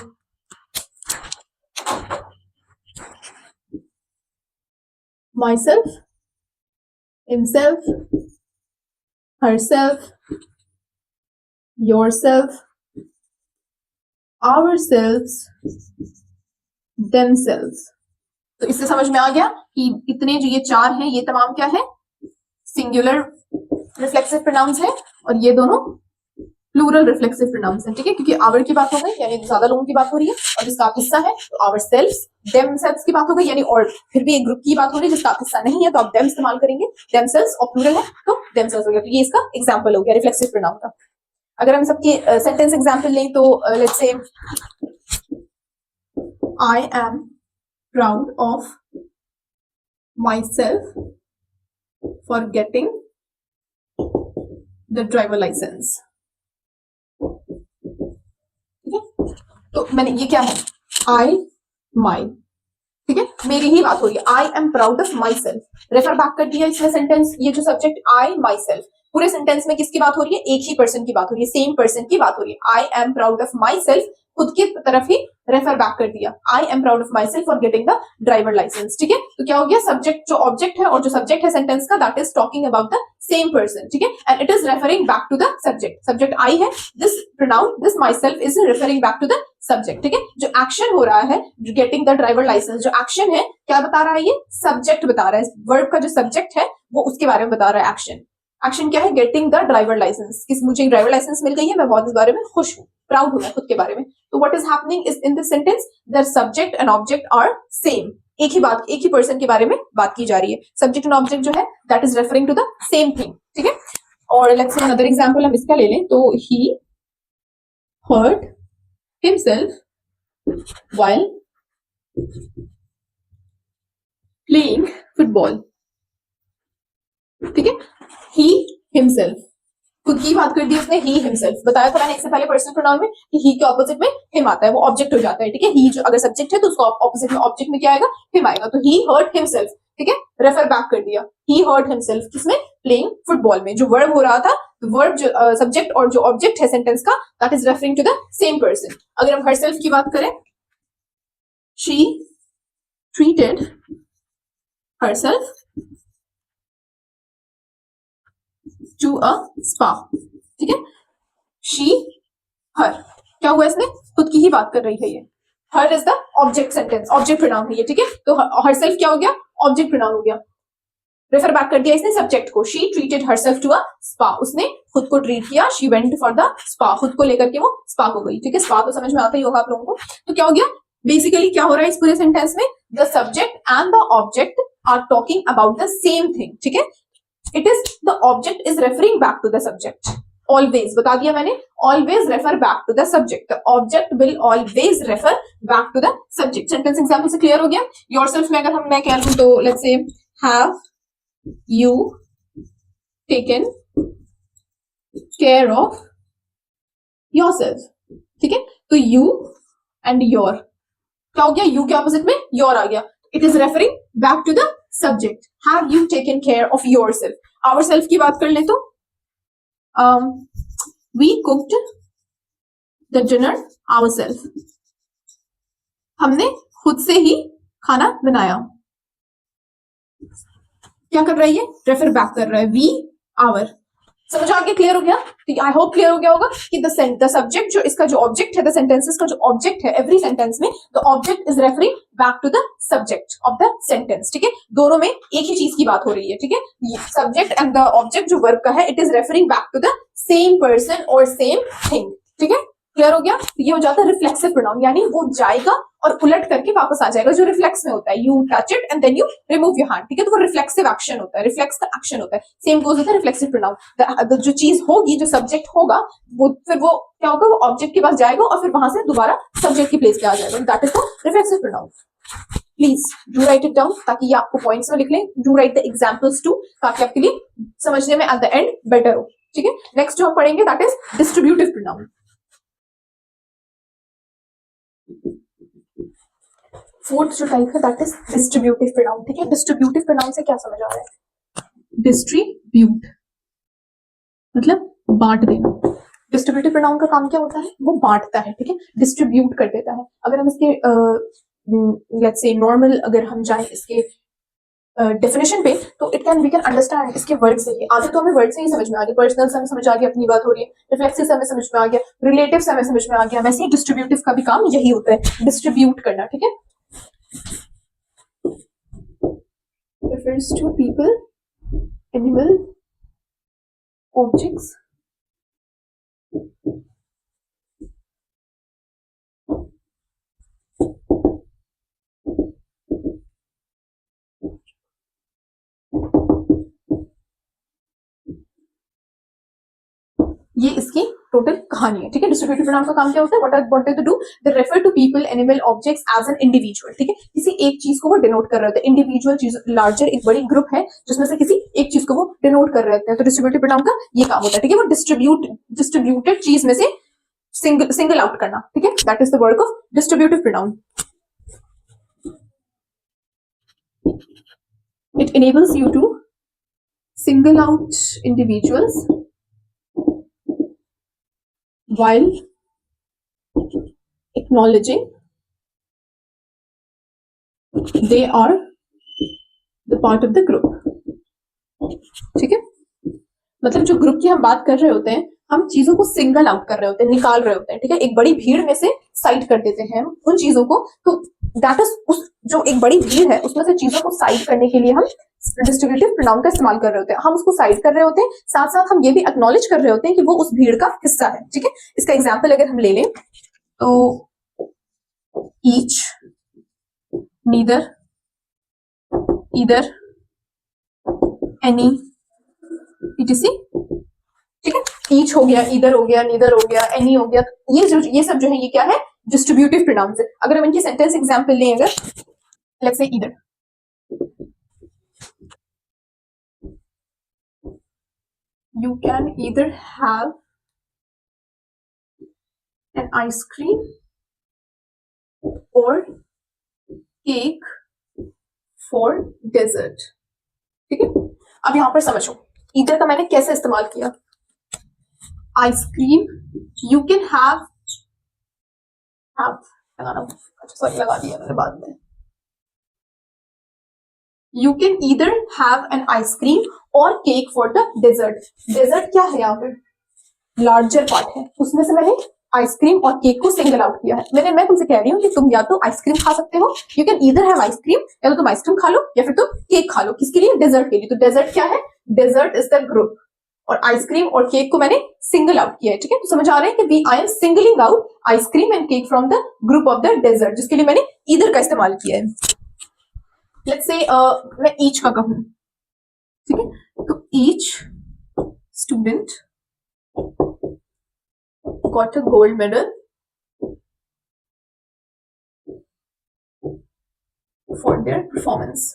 [SPEAKER 2] myself, himself, herself, yourself, ourselves, themselves। तो इससे समझ में आ गया कि इतने जो ये चार हैं ये तमाम क्या है, सिंगुलर रिफ्लेक्सिव प्रोनाउंस है, और ये दोनों प्लूरल रिफ्लेक्सिव प्रोनाउंस है, ठीक है, क्योंकि आवर की बात हो गई यानी ज्यादा लोगों की बात हो रही है, और जिसका आप हिस्सा है तो आवर सेल्व्स, देमसेल्व्स की बात हो गई यानी और फिर भी एक ग्रुप की बात हो रही है जिसका आप हिस्सा नहीं है तो आप देम इस्तेमाल करेंगे, देमसेल्व्स, और प्लूरल है तो देमसेल्व्स हो गया, तो ये इसका एग्जांपल हो गया रिफ्लेक्सिव प्रोनाउन का। अगर हम सबके सेंटेंस एग्जांपल लें तो let's say I am proud of myself for getting the driver license, ठीक है, तो मैंने ये क्या है, आई माई, ठीक है, मेरी ही बात हो रही है, I am proud of my self, refer back कर दिया इसमें सेंटेंस, ये जो सब्जेक्ट आई माई सेल्फ, पूरे सेंटेंस में किसकी बात हो रही है, एक ही पर्सन की बात हो रही है, सेम पर्सन की बात हो रही है, I am proud of myself, खुद की तरफ ही रेफर बैक कर दिया, I am proud of myself for getting the driver license, ठीक है, तो क्या हो गया, सब्जेक्ट जो ऑब्जेक्ट है और जो सब्जेक्ट है सेंटेंस का that is talking about the same person, ठीक है, and it is referring back to the subject, subject I है, this pronoun this myself is referring back to the subject, ठीक है, जो एक्शन हो रहा है गेटिंग द ड्राइवर लाइसेंस, जो एक्शन है क्या बता रहा है, ये सब्जेक्ट बता रहा है, वर्ब का जो सब्जेक्ट है वो उसके बारे में बता रहा है, एक्शन क्या है, गेटिंग द ड्राइवर लाइसेंस, किस मुझे ड्राइवर लाइसेंस मिल गई है, मैं बहुत इस बारे में खुश हूँ, प्राउड हूँ मैं खुद के बारे में, तो what is happening is in this sentence the subject and object are same, एक ही बात, एक ही पर्सन के बारे में बात की जा रही है, सब्जेक्ट एंड ऑब्जेक्ट जो है that is referring to the same thing, ठीक है, और लेट्स से अनदर एग्जांपल हम इसका ले लें तो he heard himself while playing football. ठीक है, he himself, खुद की बात कर दी उसने, he himself बताया था मैंने इससे पहले पर्सनल प्रोनाउन में कि he के ऑपोजिट में him आता है, वो ऑब्जेक्ट हो जाता है। ठीक है, he जो अगर सब्जेक्ट है तो उसका ऑपोजिट में ऑब्जेक्ट में क्या आएगा, him आएगा। तो he hurt himself, ठीक है, रेफर बैक कर दिया, he hurt himself किसमें, प्लेइंग फुटबॉल में। जो वर्ब हो रहा था, वर्ब जो सब्जेक्ट और जो ऑब्जेक्ट है सेंटेंस का, that is referring to the same person. अगर हम herself की बात करें, she treated herself to a spa। ठीक है, she her क्या हुआ, इसमें खुद की ही बात कर रही है ये। her is the object sentence, object pronoun है ये। ठीक है, तो herself क्या हो गया, ऑब्जेक्ट प्रोनाउन हो गया। रेफर बैक कर दिया इसने सब्जेक्ट को, she treated herself to a spa, उसने खुद को ट्रीट किया, she went for the spa, खुद को लेकर के वो स्पा को गई। ठीक है, स्पा तो समझ में आता ही होगा आप लोगों को। तो क्या हो गया, बेसिकली क्या हो रहा है इस पूरे सेंटेंस में, the subject and the object are talking about the same thing. ठीक है, it is the object is referring back to the subject, always बता दिया मैंने, always refer back to the subject, the object will always refer back to the subject। sentence example से clear हो गया। yourself में अगर मैं कह लूं तो let's say have you taken care of yourself। ठीक है, तो you and your क्या हो गया, you के ऑपोजिट में your आ गया, it is referring back to the subject। have you taken care of yourself, ourself की बात कर ले तो we cooked the dinner ourselves, हमने खुद से ही खाना बनाया। क्या कर रहा है ये, रेफर बैक कर रहा है, we our। समझ आ गया, क्लियर हो गया। तो आई होप क्लियर हो गया होगा कि द सब्जेक्ट जो इसका जो ऑब्जेक्ट है, द सेंटेंसेस का जो ऑब्जेक्ट है एवरी सेंटेंस में, the object is referring back to the subject of the sentence. ठीक है, दोनों में एक ही चीज की बात हो रही है। ठीक है, सब्जेक्ट एंड द ऑब्जेक्ट जो वर्ब का है, it is referring back to the same person और सेम थिंग। ठीक है, क्लियर हो गया। तो ये हो जाता है रिफ्लेक्सिव प्रोनाउन, यानी वो जाएगा और उलट करके वापस आ जाएगा, जो रिफ्लेक्स में होता है, you touch it and then you remove your hand. ठीक है, तो वो रिफ्लेक्सिव एक्शन होता है, रिफ्लेक्स का एक्शन होता है। सेम गोज होता है रिफ्लेक्सिव प्रोनाउन, जो चीज होगी, जो सब्जेक्ट होगा, वो फिर वो क्या होगा, वो ऑब्जेक्ट के पास जाएगा और फिर वहां से दोबारा सब्जेक्ट की प्लेस पे आ जाएगा। That is the reflexive pronoun. Please do write it down, ताकि ये आपको पॉइंट्स में लिख लें। Do write the examples too, ताकि आपके लिए समझने में एट द एंड बेटर हो। ठीक है, नेक्स्ट जो हम पढ़ेंगे that is distributive pronoun. Fourth जो टाइप है दैट इज डिस्ट्रीब्यूटिव प्रोनाउन। ठीक है, डिस्ट्रीब्यूटिव प्रोनाउन से क्या समझ आ रहा है, डिस्ट्रीब्यूट मतलब बांट देना। डिस्ट्रीब्यूटिव प्रोनाउन का काम क्या होता है, वो बांटता है। ठीक है, डिस्ट्रीब्यूट कर देता है। अगर हम इसके लेट्स से नॉर्मल अगर हम जाएं इसके डेफिनेशन पे, तो वी कैन अंडरस्टैंड इसके वर्ड से ही। आगे तो हमें वर्ड से ही समझ में आ गया, पर्सनल से हमें समझ आ गया, अपनी बात हो रही है, रिफ्लेक्सिव से हमें समझ में आ गया, रिलेटिव से हमें समझ में आ गया। वैसे ही डिस्ट्रीब्यूटिव का भी काम यही होता है, डिस्ट्रीब्यूट करना। ठीक है, refers to people, animal, objects, ये इसकी टोटल कहानी है। ठीक है, डिस्ट्रीब्यूटिव प्रोनाउन का काम क्या होता है, what do they do, they refer to people, animal, objects as an individual. ठीक है, किसी एक चीज को वो डिनोट कर रहे होते हैं। इंडिविजुअल चीज लार्जर एक बड़ी ग्रुप है जिसमें से किसी एक चीज को वो डिनोट कर रहे होते हैं। तो डिस्ट्रीब्यूटिव प्रोनाउन का ये काम होता है। ठीक है, वो डिस्ट्रीब्यूटेड चीज में से सिंगल आउट करना। ठीक है, that is the work of distributive pronoun. It enables you to single out individuals while acknowledging they are the part of the group। ठीक है, मतलब जो ग्रुप की हम बात कर रहे होते हैं, हम चीजों को सिंगल आउट कर रहे होते हैं, निकाल रहे होते हैं। ठीक है, एक बड़ी भीड़ में से साइड कर देते हैं हम उन चीजों को। तो दैट इज उस जो एक बड़ी भीड़ है उसमें से चीजों को साइड करने के लिए हम डिस्ट्रीब्यूटिव प्रोनाउन का इस्तेमाल कर रहे होते हैं। हम उसको साइड कर रहे होते हैं, साथ साथ हम ये भी एक्नॉलेज कर रहे होते हैं कि वो उस भीड़ का हिस्सा है। ठीक है, इसका एग्जाम्पल अगर हम ले लें तो each, neither, either, any, etc। ठीक है, ईच हो गया, ईदर हो गया, नीदर हो गया, एनी हो गया। ये सब जो है ये क्या है, डिस्ट्रीब्यूटिव प्रोनाउंस है। अगर हम इनकी सेंटेंस एग्जांपल लें, अगर let's say either, you can either have an ice cream or cake for dessert। ठीक है, अब यहां पर समझो ईदर का मैंने कैसे इस्तेमाल किया। आइसक्रीम यू कैन हैव लगाना, अच्छा सॉरी लगा दिया मैंने बाद में। You can either have an ice cream or cake for the dessert. Dessert क्या है यहाँ पे, लार्जर पार्ट है, उसमें से मैंने आइसक्रीम और केक को सिंगल आउट किया है। मैं तुमसे कह रही हूँ कि तुम या तो आइसक्रीम खा सकते हो, you can either have ice cream, या तो तुम आइसक्रीम खा लो या फिर तुम केक खा लो। किसके लिए, डेजर्ट के लिए। तो डेजर्ट क्या है, डेजर्ट इज द ग्रुप, और आइसक्रीम और केक को मैंने सिंगल आउट किया है। ठीक है, तो समझ आ रहा है कि I am singling out ice cream and cake from the group of the dessert, जिसके लिए मैंने ईदर का इस्तेमाल किया है। लेट्स से मैं ईच का कहूं, ठीक है, तो each student got a gold medal for their performance.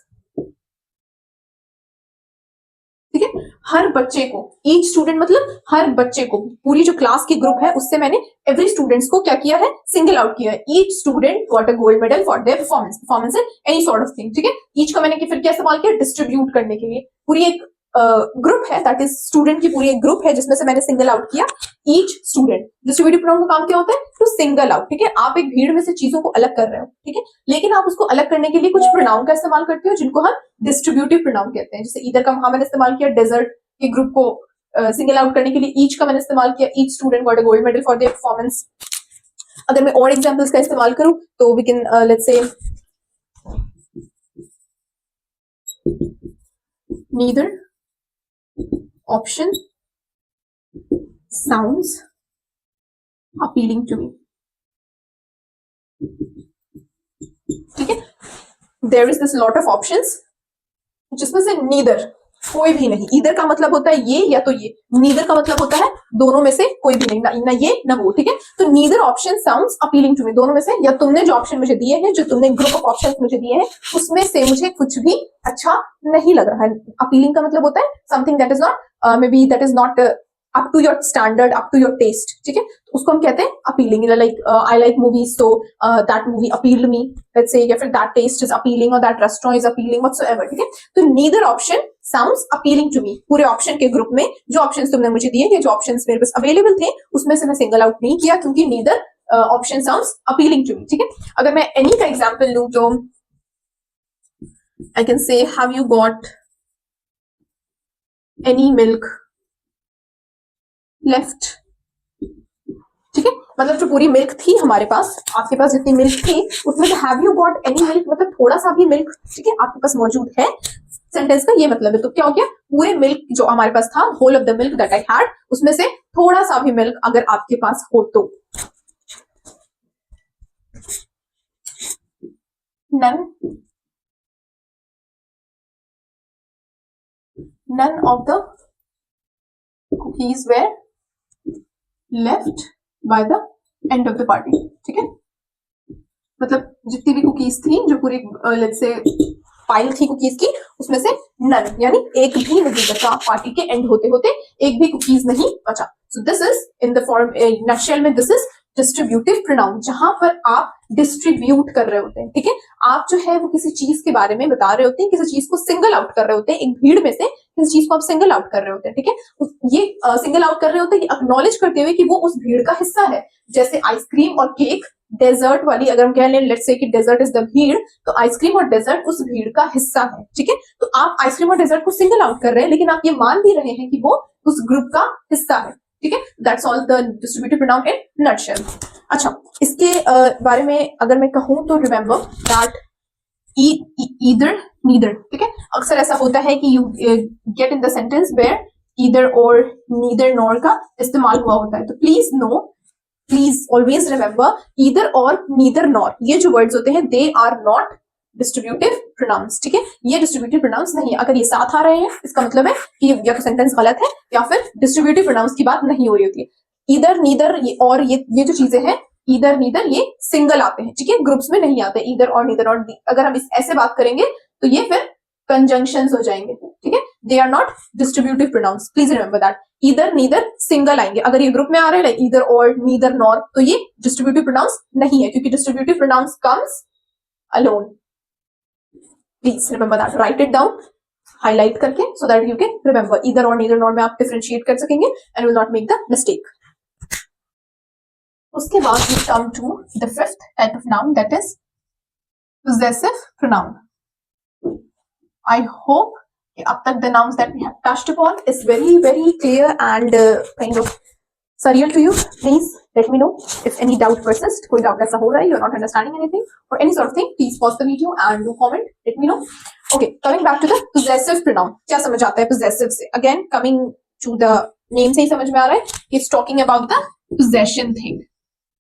[SPEAKER 2] ठीक है, हर बच्चे को, ईच स्टूडेंट मतलब हर बच्चे को, पूरी जो क्लास की ग्रुप है उससे मैंने एवरी स्टूडेंट्स को क्या किया है, सिंगल आउट किया है। Each student got a gold medal for their performance in any sort of thing. ठीक है, ईच का मैंने फिर क्या इस्तेमाल किया, डिस्ट्रीब्यूट करने के लिए। पूरी एक ग्रुप है, दैट इज स्टूडेंट की पूरी एक ग्रुप है जिसमें से मैंने सिंगल आउट किया ईच स्टूडेंट। डिस्ट्रीब्यूटिव प्रोनाउन का काम क्या होता है, टू सिंगल आउट। ठीक है, आप एक भीड़ में से चीजों को अलग कर रहे हो, ठीक है, लेकिन आप उसको अलग करने के लिए कुछ प्रोनाउन का इस्तेमाल करते हो जिनको हम डिस्ट्रीब्यूटिव प्रोनाउन कहते हैं। जैसे ईदर का वहां मैंने इस्तेमाल किया डेजर्ट के ग्रुप को सिंगल आउट करने के लिए, ईच का मैंने इस्तेमाल किया each student got a gold medal for their performance. अगर मैं और एग्जांपल्स का इस्तेमाल करूं तो we can let's say neither option sounds appealing to me। ठीक है, there is this lot of options जिसमें से नीदर कोई भी नहीं। ईदर का मतलब होता है ये या तो ये, नीदर का मतलब होता है दोनों में से कोई भी नहीं, ना ये ना वो। ठीक है, तो neither option sounds appealing to me, दोनों में से, या तुमने जो ऑप्शन मुझे दिए हैं, जो तुमने ग्रुप ऑफ ऑप्शंस मुझे दिए हैं, उसमें से मुझे कुछ भी अच्छा नहीं लग रहा है। अपीलिंग का मतलब होता है something that is not maybe that is not up to your standard, up to your taste. ठीक है, तो उसको हम कहते हैं appealing. Like I like movies, so that movie appealed me, let's say, या फिर दैट टेस्ट इज अपीलिंग और that restaurant is appealing, whatsoever. ठीक है, तो neither option sounds appealing to me, पूरे ऑप्शन के ग्रुप में जो ऑप्शंस तुमने मुझे दिए, या जो ऑप्शंस मेरे पास अवेलेबल थे, उसमें से मैं सिंगल आउट नहीं किया क्योंकि neither option sounds appealing to me. ठीक है, अगर मैं एनी का एग्जांपल लूं तो I can say have you got any milk left. ठीक है, मतलब जो पूरी मिल्क थी हमारे पास, आपके पास जितनी मिल्क थी उसमें से have you got any milk मतलब थोड़ा सा भी मिल्क, ठीक है, आपके पास मौजूद है, सेंटेंस का ये मतलब है। तो क्या हो गया, पूरे मिल्क जो हमारे पास था, whole of the milk that I had, उसमें से थोड़ा सा भी मिल्क अगर आपके पास हो तो। none of the cookies were left by the end of the party। ठीक है, मतलब जितनी भी कुकीज थी, जो पूरी लेट्स से फाइल थी कुकीज की, उसमें से नन यानी एक भी नहीं बचा, पार्टी के एंड होते होते एक भी कुकीज नहीं बचा। So this is in the form nutshell में, दिस इज डिस्ट्रीब्यूटिव प्रोनाउन, जहां पर आप डिस्ट्रीब्यूट कर रहे होते हैं। ठीक है, आप जो है वो किसी चीज के बारे में बता रहे होते हैं, किसी चीज को सिंगल आउट कर रहे होते हैं, एक भीड़ में से किसी चीज को आप सिंगल आउट कर रहे होते हैं। ठीक है, ये सिंगल आउट कर रहे होते हैं एक्नॉलेज करते हुए कि वो उस भीड़ का हिस्सा है। जैसे आइसक्रीम और केक डेजर्ट वाली, अगर हम कह लें लेट्स से कि डेजर्ट इज द भीड़, तो आइसक्रीम और डेजर्ट उस भीड़ का हिस्सा है। ठीक है, तो आप आइसक्रीम और डेजर्ट को सिंगल आउट कर रहे हैं, लेकिन आप ये मान भी रहे हैं कि वो उस ग्रुप का हिस्सा है। ठीक है, that's all the distributive pronoun in nutshell. अच्छा, इसके बारे में अगर मैं कहूं तो रिमेंबर दैट ईदर नीदर। ठीक है, अक्सर ऐसा होता है कि you get in the sentence where either और नीदर नॉर का इस्तेमाल हुआ होता है। तो प्लीज ऑलवेज रिमेंबर ईदर और नीदर नॉर, ये जो वर्ड्स होते हैं they are not distributive pronouns. ठीक है, ये डिस्ट्रीब्यूटिव प्रोनाउंस नहीं है। अगर ये साथ आ रहे हैं इसका मतलब है कि या तो सेंटेंस गलत है या फिर डिस्ट्रीब्यूटिव प्रोनाउंस की बात नहीं हो रही होती है। ईदर नीदर और ये जो चीजें हैं ईदर नीदर ये सिंगल आते हैं, ठीक है, ग्रुप्स में नहीं आते ईदर और नीदर और अगर हम इस ऐसे बात करेंगे तो ये फिर कंजंक्शंस हो जाएंगे, ठीक है, they are not distributive pronouns, please remember that. Either neither single आएंगे, अगर ये ग्रुप में आ रहे हैं ईदर और नीदर नॉर तो ये डिस्ट्रीब्यूटिव प्रोनाउंस नहीं है, क्योंकि distributive pronouns comes alone. Please remember that, write it down highlight करके, so that you can remember either और नीदर नॉर में आप डिफरेंशिएट कर सकेंगे and will not make the mistake. उसके बाद we come to the fifth type of noun, that is possessive pronoun. I hope अब तक the nouns that we have touched upon is very clear and kind of surreal to you. Please let me know if any doubt persists. कोई doubt ऐसा हो रहा है, you're not understanding anything or any sort of thing, please pause the video and do comment, let me know. Okay, coming back to the possessive pronoun. क्या समझ आता है possessive से? Again, coming to the name से ही समझ में आ रहा है, it's talking about the possession thing.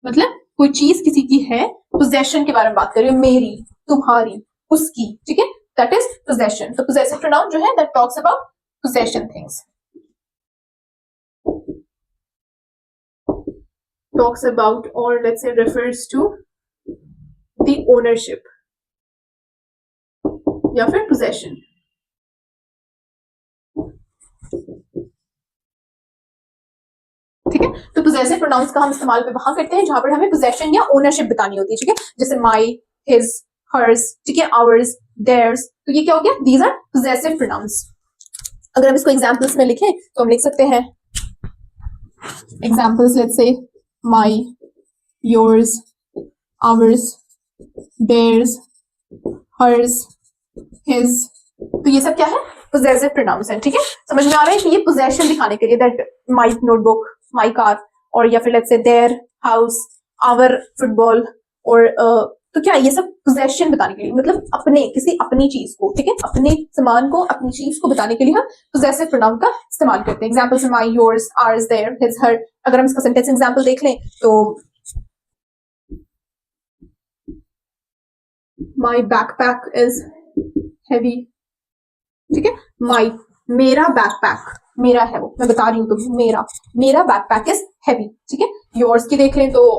[SPEAKER 2] मतलब कोई चीज किसी की है, possession के बारे में बात कर रही है, मेरी, तुम्हारी, उसकी, ठीक है, that is possession. तो possessive pronoun जो है that talks about possession things, talks about or let's say refers to the ownership या फिर possession. ठीक है, तो possessive pronouns का हम इस्तेमाल पे वहां करते हैं जहां पर हमें possession या ownership बतानी होती है, ठीक है, जैसे my, his, hers, ठीक है, ours, theirs, तो ये क्या हो गया, these are possessive pronouns. अगर हम इसको examples में लिखें तो हम लिख सकते हैं examples, let's say my, yours, ours, theirs, hers, his, तो ये सब क्या है, possessive pronouns है, ठीक है, समझ में आ रहा है कि ये possession दिखाने के लिए, that my notebook, my car, और या फिर let's say their house, our football, और तो क्या ये सब possession बताने के लिए, मतलब अपने किसी अपनी चीज को, ठीक है, अपने सामान को, अपनी चीज को बताने के लिए हम possessive pronoun का इस्तेमाल करते हैं. Examples my, yours, ours, their, his, her. अगर हम इसका सेंटेंस एग्जाम्पल देख लें तो my backpack is heavy, ठीक है, my, मेरा बैकपैक, मेरा है वो, मैं बता रही हूँ तुम्हें, मेरा बैकपैक इज हैवी, ठीक है. योर्स की देख लें तो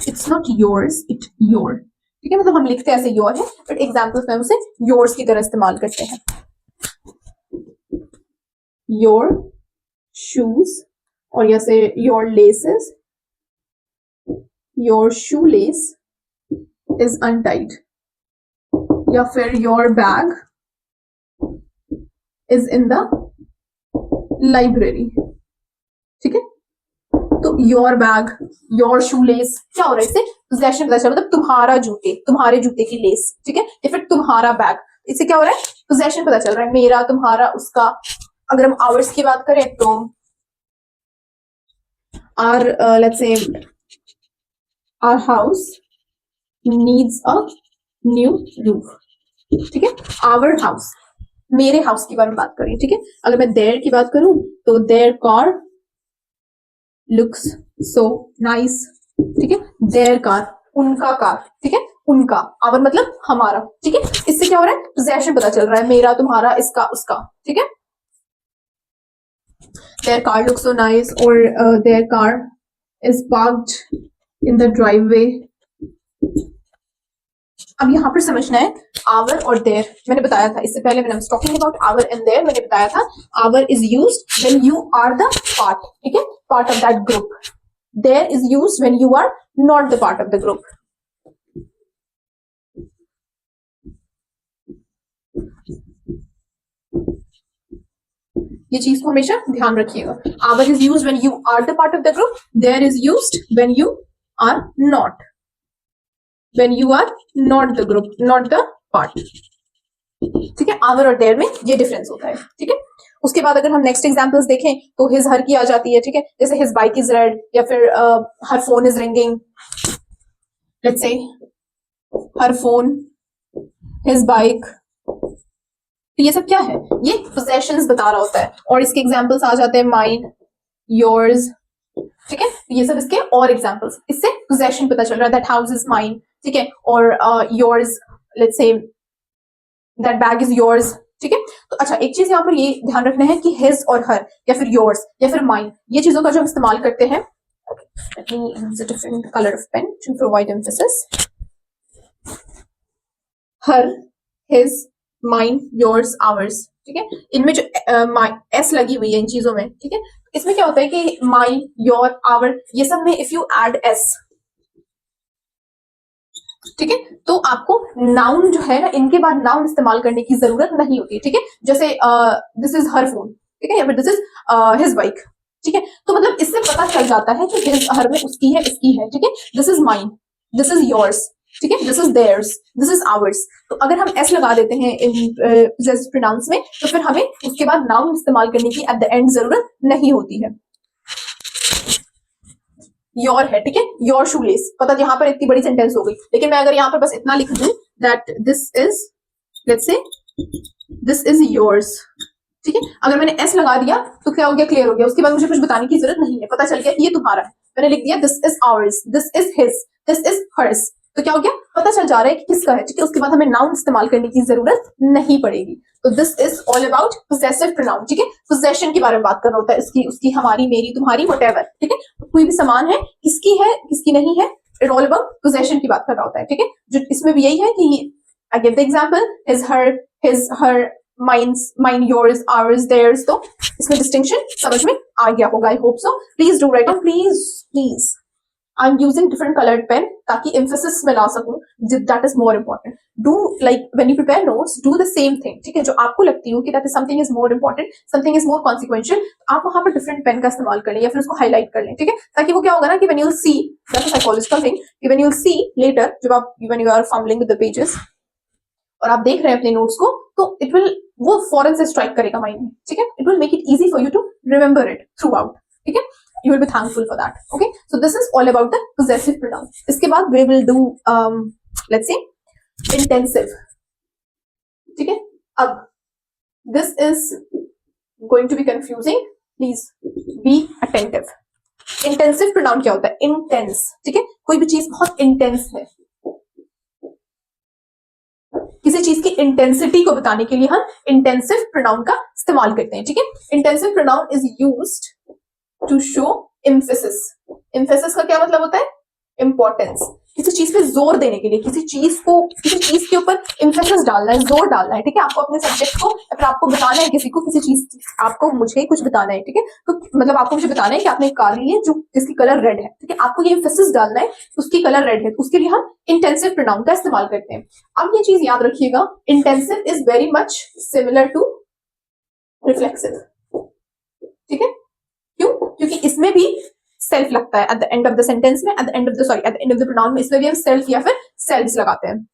[SPEAKER 2] it's not yours, it your, ठीक है, मतलब हम लिखते हैं ऐसे योर है, बट एग्जाम्पल्स में हम उसे योर्स की तरह इस्तेमाल करते हैं. योर शूज, और या से your laces, your shoe less is untied, या फिर your bag is in the library, ठीक है. तो your bag, your shoe less, क्या हो रहा है इससे, पोजेशन पता चला, मतलब तुम्हारा जूते, तुम्हारे जूते की लेस, ठीक है, या फिर तुम्हारा बैग, इससे क्या हो रहा है, पोजेशन पता चल रहा है, मेरा, तुम्हारा, उसका. अगर हम आवर्स की बात करें तो our, let's say our house needs a new roof, ठीक है, आवर हाउस, मेरे हाउस की बारे में बात करें, ठीक है. अगर मैं देयर की बात करूं तो their car looks so nice, ठीक है, देयर कार, उनका कार, ठीक है, उनका, आवर मतलब हमारा, ठीक है. इससे क्या हो रहा है, पोजेशन पता चल रहा है, मेरा, तुम्हारा, इसका, उसका, ठीक है. Their car looks so nice, और their car is parked in the driveway. अब यहाँ पर समझना है आवर और देयर, मैंने बताया था इससे पहले, मैंने talking about our and their, मैंने बताया था our is used when you are the part, ठीक है, part of that group. Their is used when you are not the part of the group. ये चीज को हमेशा ध्यान रखिएगा. Our is used when you are the part of the group, their is used when you are not, when you are not the group, not the part, ठीक है. आवर और देयर में ये डिफरेंस होता है, ठीक है. उसके बाद अगर हम नेक्स्ट एग्जांपल्स देखें तो हिज हर की आ जाती है, ठीक है, जैसे हिज बाइक इज रेड, या फिर her phone is ringing, let's say her phone, his bike. तो ये सब क्या है, ये पोजेशंस बता रहा होता है, और इसके एग्जांपल्स आ जाते हैं माइन, योर्स, ठीक है. ये सब इसके और एग्जांपल्स, इससे पोजेशन पता चल रहा है, दैट हाउस इज माइन, ठीक है, और yours, let's say that bag is yours, ठीक है. तो अच्छा, एक चीज यहाँ पर ये ध्यान रखना है कि हिज और हर, या फिर योर्स, या फिर माइन, ये चीजों का जो हम इस्तेमाल करते हैं Let me use a different color of pen to provide emphasis. Her, his, mine, yours, ours. ठीक है, इनमें जो एस लगी हुई है इन चीजों में, ठीक है, इसमें क्या होता है कि माई, योर, आवर, ये सब में इफ यू एड एस, ठीक है, तो आपको नाउन जो है ना, इनके बाद नाउन इस्तेमाल करने की जरूरत नहीं होती, ठीक है, जैसे दिस इज हर फोन, ठीक है, या फिर दिस इज हिज बाइक, ठीक है, तो मतलब इससे पता चल जाता है कि हिज हर में उसकी है, इसकी है, ठीक है, this is mine, this is yours, ठीक है, this is theirs, this is ours. तो अगर हम एस लगा देते हैं इन पोजेसिव प्रोनाउंस में, तो फिर हमें उसके बाद नाउन इस्तेमाल करने की एट द एंड जरूरत नहीं होती है। योर है, ठीक है, योर शूलेस, पता यहाँ पर इतनी बड़ी सेंटेंस हो गई, लेकिन मैं अगर यहाँ पर बस इतना लिख दूं that this is, let's say this is yours, ठीक है, अगर मैंने एस लगा दिया तो क्या हो गया, क्लियर हो गया, उसके बाद मुझे कुछ बताने की जरूरत नहीं है, पता चल गया कि ये तुम्हारा है। मैंने लिख दिया this is ours, this is his, this is hers, तो क्या हो गया, पता चल जा रहा है कि किसका है, ठीक है, उसके बाद हमें नाउन इस्तेमाल करने की जरूरत नहीं पड़ेगी। तो this is all about possessive pronoun, ठीक है, पोजेशन के बारे में बात कर रहा होता है, इसकी, उसकी, हमारी, मेरी, तुम्हारी, व्हाटएवर, ठीक है, कोई भी सामान है, किसकी है, किसकी नहीं है, इट ऑल अबाउट पोजेशन की बात कर रहा होता है, ठीक है, जो इसमें भी यही है कि I give the example his, her, mines, mine, yours, ours, theirs, तो इसमें डिस्टिंक्शन समझ में आ गया होगा, I hope so. Please do write, please I am using different coloured pen ताकि एम्फेसिस में ला सकूं, that is more important. Do like when you prepare notes, do the same thing, ठीक है, जो आपको लगती हो कि that is something is more important, something is more consequential, आप वहां पर डिफरेंट पेन का इस्तेमाल कर लें या फिर उसको हाईलाइट कर लें, ठीक है, ताकि वो क्या होगा ना कि when you will see, that is psychological thing, कि when you will see letter, जब आप, when you are fumbling with the pages और आप देख रहे हैं अपने नोट्स को, तो इट विल, वो फॉरन से स्ट्राइक करेगा माइंड में, ठीक है, it will make it easy for you to remember it throughout, ठीक है, you will be thankful for that. Okay, so this is all about the possessive pronoun. इसके बाद we will do let's say intensive, ठीक है, अब this is going to be confusing, please be attentive. Intensive pronoun क्या होता है, intense, ठीक है, कोई भी चीज बहुत intense है, किसी चीज की इंटेंसिटी को बताने के लिए हम इंटेंसिव प्रोनाउन का इस्तेमाल करते हैं, ठीक है, intensive pronoun is used to show emphasis. Emphasis का क्या मतलब होता है, इंपॉर्टेंस, किसी चीज पे जोर देने के लिए, किसी चीज के ऊपर एम्फेसिस डालना है, जोर डालना है, ठीक है, आपको अपने सब्जेक्ट को, या फिर आपको बताना है किसी को, किसी चीज, आपको मुझे कुछ बताना है, ठीक है, तो मतलब आपको मुझे बताना है कि आपने एक कार ली है जो जिसकी कलर रेड है, ठीक है, आपको ये एम्फेसिस डालना है, उसकी कलर रेड है, तो उसके लिए हम इंटेंसिव प्रोनाउन का इस्तेमाल करते हैं। अब ये चीज याद रखिएगा, intensive is very much similar to reflexive, ठीक है, क्यों, क्योंकि इसमें भी सेल्फ लगता है at the end of the sentence में, at the end of the pronoun में, इसमें भी हम सेल्फ या फिर सेल्फ्स लगाते हैं।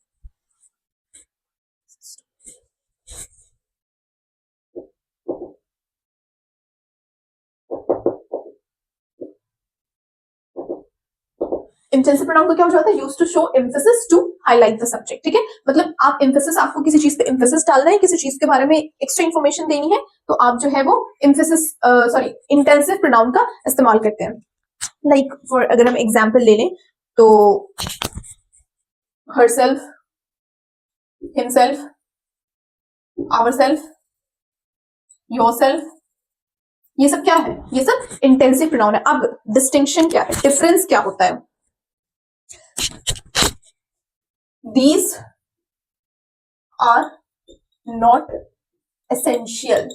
[SPEAKER 2] इंटेंसिव प्रोनाउन को क्या हो जाता है, used to show emphasis, to highlight the subject, ठीक है, मतलब आप एम्फेसिस, आपको किसी चीज पे एम्फेसिस डालना है, किसी चीज के बारे में एक्स्ट्रा इंफॉर्मेशन देनी है, तो आप जो है वो एम्फेसिस इंटेंसिव प्रोनाउन का इस्तेमाल करते हैं। लाइक फॉर, अगर हम एग्जाम्पल ले लें तो herself, himself, ourself, yourself, ये सब क्या है, ये सब इंटेंसिव प्रोनाउन है। अब डिस्टिंक्शन क्या है, डिफरेंस क्या होता है, these are not essential,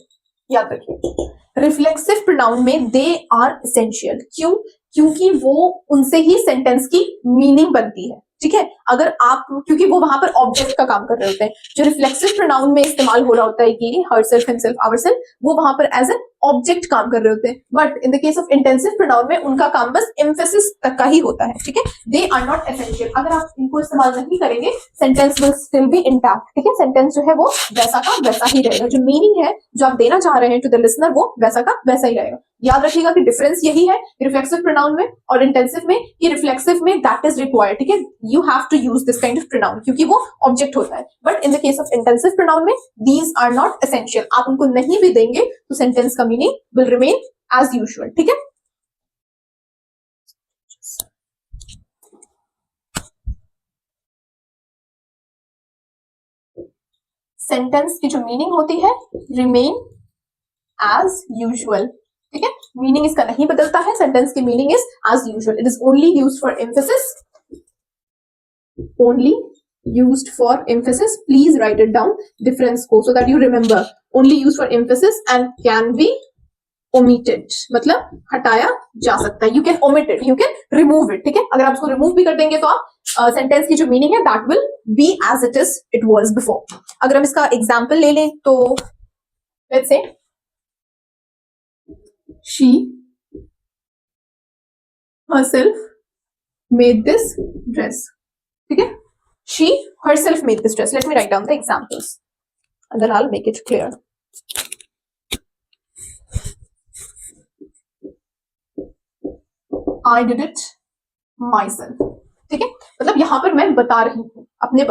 [SPEAKER 2] याद रखिए, रिफ्लेक्सिव प्रोनाउन में दे आर एसेंशियल, क्यों, क्योंकि वो उनसे ही सेंटेंस की मीनिंग बनती है, ठीक है, अगर आप, क्योंकि वो वहां पर ऑब्जेक्ट का काम कर रहे होते हैं, जो रिफ्लेक्सिव प्रोनाउन में इस्तेमाल हो रहा होता है कि हरसेल्फ, हिमसेल्फ, आवरसेल्फ, वो वहां पर एज एन ऑब्जेक्ट काम कर रहे होते हैं, but in the case of intensive pronoun में उनका काम बस एम्फेसिस तक का ही होता है, ठीक है, दे आर नॉट एसेंशियल। अगर आप इनको इस्तेमाल नहीं करेंगे, sentence will still be intact, ठीक है, सेंटेंस जो है वो वैसा का वैसा ही रहेगा, जो मीनिंग है जो आप देना चाह रहे हैं टू द लिसनर, वो वैसा का वैसा ही रहेगा। याद रखिएगा कि डिफरेंस यही है रिफ्लेक्सिव प्रोनाउन में और इंटेंसिव में, कि रिफ्लेक्सिव में दैट इज रिक्वायर्ड, ठीक है, you have to use this kind of pronoun क्योंकि वो ऑब्जेक्ट होता है, but in the case of intensive pronoun में दीज आर नॉट एसेंशियल, आप उनको नहीं भी देंगे तो सेंटेंस का meaning will remain as usual, ठीक है। सेंटेंस की जो मीनिंग होती है रिमेन एज यूजुअल, ठीक है, मीनिंग इसका नहीं बदलता है, सेंटेंस की meaning is as usual, it is only used for emphasis, only used for emphasis. Please write it down difference को so that you remember. Only used for emphasis and can be omitted, मतलब हटाया जा सकता है. You can omit it, you can remove it. ठीक है, अगर आप उसको remove भी कर देंगे तो आप सेंटेंस की जो मीनिंग है that will be as it is it was before. अगर हम इसका एग्जाम्पल ले लें तो let's say she herself made this dress. ठीक है, she herself made this dress. Let me write down the examples and then I'll make it clear. I did it myself. ठीक है, मतलब यहां पर मैं बता रही हूँ अपने,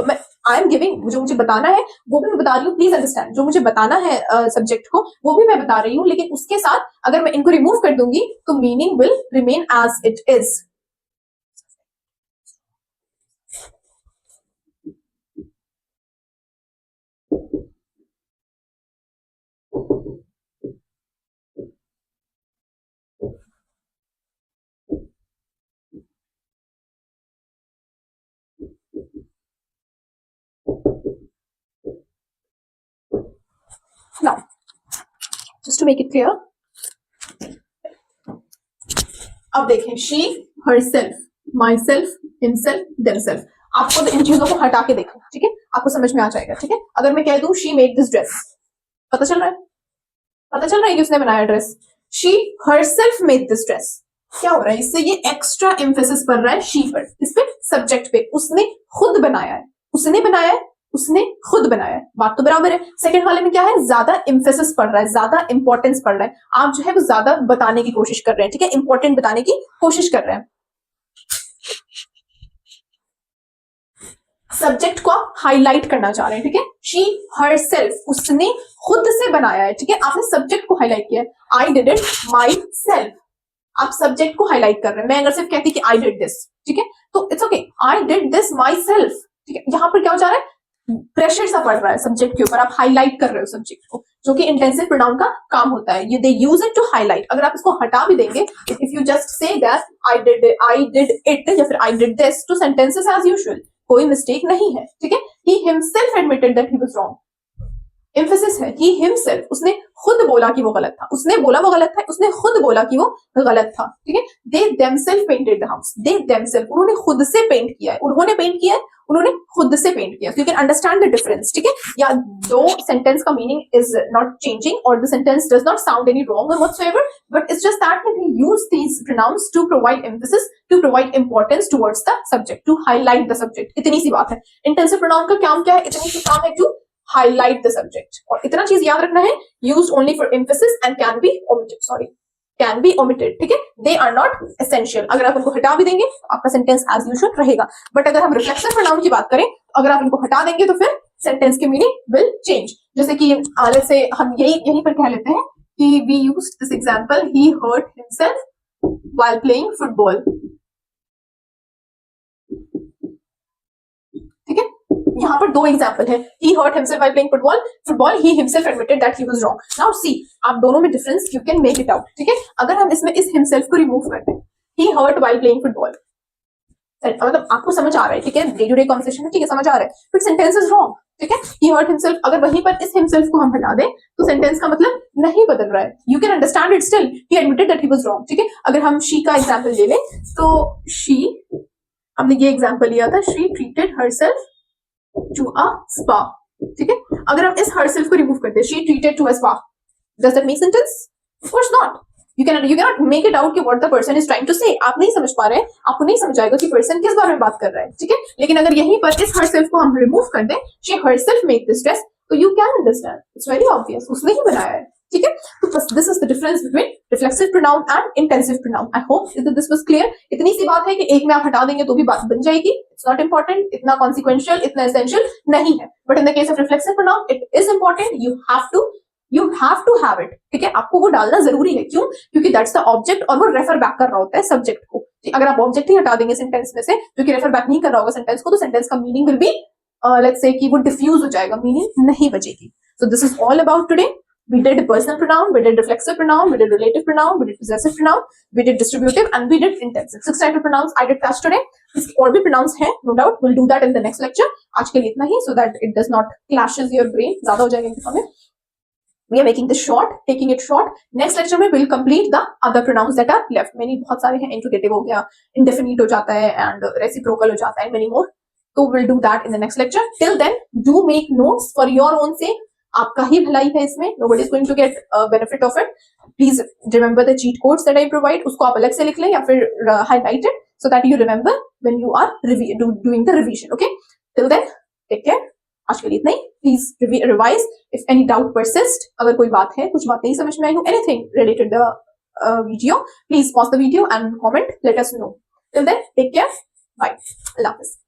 [SPEAKER 2] आई एम गिविंग, जो मुझे बताना है वो भी मैं बता रही हूँ. प्लीज अंडरस्टैंड, जो मुझे बताना है सब्जेक्ट को वो भी मैं बता रही हूँ, लेकिन उसके साथ अगर मैं इनको रिमूव कर दूंगी तो meaning will remain as it is. Now, just to make it clear, अब देखें she, herself, myself, himself, themselves. आपको इन चीजों को हटा के देखो, ठीक है, आपको समझ में आ जाएगा. ठीक है, अगर मैं कह दूं she made this dress, पता चल रहा है, पता चल रहा है कि उसने बनाया dress. she herself made this dress, क्या हो रहा है इससे, ये एक्स्ट्रा एम्फेसिस पड़ रहा है she पर, इस पे सब्जेक्ट पे. उसने खुद बनाया है, उसने बनाया है, उसने खुद बनाया है, बात तो बराबर है. सेकंड वाले में क्या है, ज्यादा एम्फेसिस पड़ रहा है, ज्यादा इंपॉर्टेंस पड़ रहा है. आप जो है वो ज्यादा बताने की कोशिश कर रहे हैं, ठीक है, इंपॉर्टेंट बताने की कोशिश कर रहे हैं. सब्जेक्ट को आप हाईलाइट करना चाह रहे हैं, ठीक है. शी हरसेल्फ, उसने खुद से बनाया है, ठीक है, आपने सब्जेक्ट को हाईलाइट किया है. I did it my self, आप सब्जेक्ट को हाईलाइट कर रहे हैं. मैं अगर सिर्फ कहती कि आई डिड दिस, ठीक है, तो it's okay, I did this my self. ठीक है, यहां पर क्या हो जा रहा है, प्रेशर सा पड़ रहा है सब्जेक्ट के ऊपर, आप हाईलाइट कर रहे हो सब्जेक्ट को, जो कि इंटेंसिव प्रोनाउन का काम होता है. ये दे यूज इट टू हाईलाइट. अगर आप इसको हटा भी देंगे, if you just say that I did it या फिर आई डिड दिस, तो सेंटेंसेस एज यूजुअल, कोई मिस्टेक नहीं है. ठीक है, he himself admitted that he was wrong. Emphasis है ही हिमसेल्फ, उसने खुद बोला कि वो गलत था. उसने बोला वो गलत था, उसने खुद बोला कि वो गलत था. ठीक है, they themself painted the house. They themself, उन्होंने खुद से पेंट किया है, उन्होंने पेंट किया है, उन्होंने खुद से पेंट किया. So you can understand the difference. ठीक है, या दो सेंटेंस का मीनिंग इज नॉट चेंजिंग और the sentence does not sound any wrong और whatsoever, but it's just that they use these pronouns to provide emphasis, to provide importance towards the subject, to highlight the subject. इतनी सी बात है. इंटेंसिव प्रोनाउन का काम क्या है, इतनी सी काम है, टू highlight the subject. और इतना चीज याद रखना है, used only for emphasis and can be omitted. Sorry, can be omitted. ठीक है, they are not essential. अगर आप उनको हटा भी देंगे तो आपका सेंटेंस as usual रहेगा. बट अगर हम रिफ्लेक्सिव प्रोनाउन की बात करें, तो अगर आप इनको हटा देंगे तो फिर सेंटेंस की मीनिंग विल चेंज. जैसे कि let's say हम यही पर कह लेते हैं कि we used this example, he hurt himself while playing football. ठीक है, यहाँ पर दो एग्जाम्पल है. he hurt himself while playing football, he himself admitted that he was wrong. Now see, आप दोनों में difference you can make it out. ठीक है, अगर हम इसमें इस himself को रिमूव करते हैं, he hurt while playing football, मतलब आपको समझ आ रहा है, ठीक है, डे टू डे कॉन्वर्सेशन है, ठीक है, समझ आ रहा है, बट सेंटेंस इज रॉन्ग. ठीक है, he hurt himself, अगर वहीं पर इस himself को हम हटा दें तो सेंटेंस का मतलब नहीं बदल रहा है. you can understand it still, he admitted that he was wrong. ठीक है, अगर हम she का एग्जाम्पल ले लें तो she, हमने ये एग्जाम्पल लिया था, she treated herself to a spa. ठीक है, अगर हम इस herself को रिमूव करते हैं, she treated to a spa, does that make sentence? Of course not. You cannot make it out कि what the person is trying to say. आप नहीं समझ पा रहे हैं, आपको नहीं समझ आएगा कि person किस बारे में बात कर रहा है. ठीक है, लेकिन अगर यहीं पर इस herself को हम रिमूव कर दें, she herself made this dress, तो you can understand. It's very obvious. उसने ही बनाया है. ठीक है, तो बस this is the difference between reflexive pronoun and intensive pronoun. I hope that this was clear. इतनी सी बात है कि एक में आप हटा देंगे तो भी बात बन जाएगी. It's not important, इतना consequential, इतना essential नहीं है. But in the case of reflexive pronoun, it is important. You have to have it. ठीक है, आपको वो डालना जरूरी है. क्यों? क्योंकि that's the object और वो रेफर बैक कर रहा होता है सब्जेक्ट को. अगर आप ऑब्जेक्ट ही हटा देंगे सेंटेंस में से, जो कि रेफर बैक नहीं कर रहा होगा सेंटेंस को, तो सेंटेंस का meaning will be let's say कि वो डिफ्यूज हो जाएगा, मीनिंग नहीं बचेगी. So this is all about today. We did personal pronoun, we did reflexive pronoun, we did relative pronoun, we did possessive pronoun, we did distributive, and we did intensive. 6 types of pronouns I did touch today. और भी pronouns हैं, no doubt. We'll do that in the next lecture. आज के लिए इतना ही, so that it does not clashes your brain. ज़्यादा हो जाएगा इनके में. We are making this short, taking it short. Next lecture में we'll complete the other pronouns that are left. Many बहुत सारे हैं, interrogative हो गया, indefinite हो जाता है, and reciprocal हो जाता है, and many more. So we'll do that in the next lecture. Till then, do make notes for your own sake. आपका ही भलाई है इसमें. Nobody is going to get benefit of it. Please remember the cheat codes that I provide. उसको आप अलग से लिख लें या फिर highlight it so that you remember when you are doing the revision. Okay. Till then, take care. आज के लिए इतना ही. Please revise. If any doubt persist, अगर कोई बात है, कुछ बात नहीं समझ में आई हो, anything related to the video, please pause the video and comment. Let us know. Till then, take care. Bye. Allah Hafiz.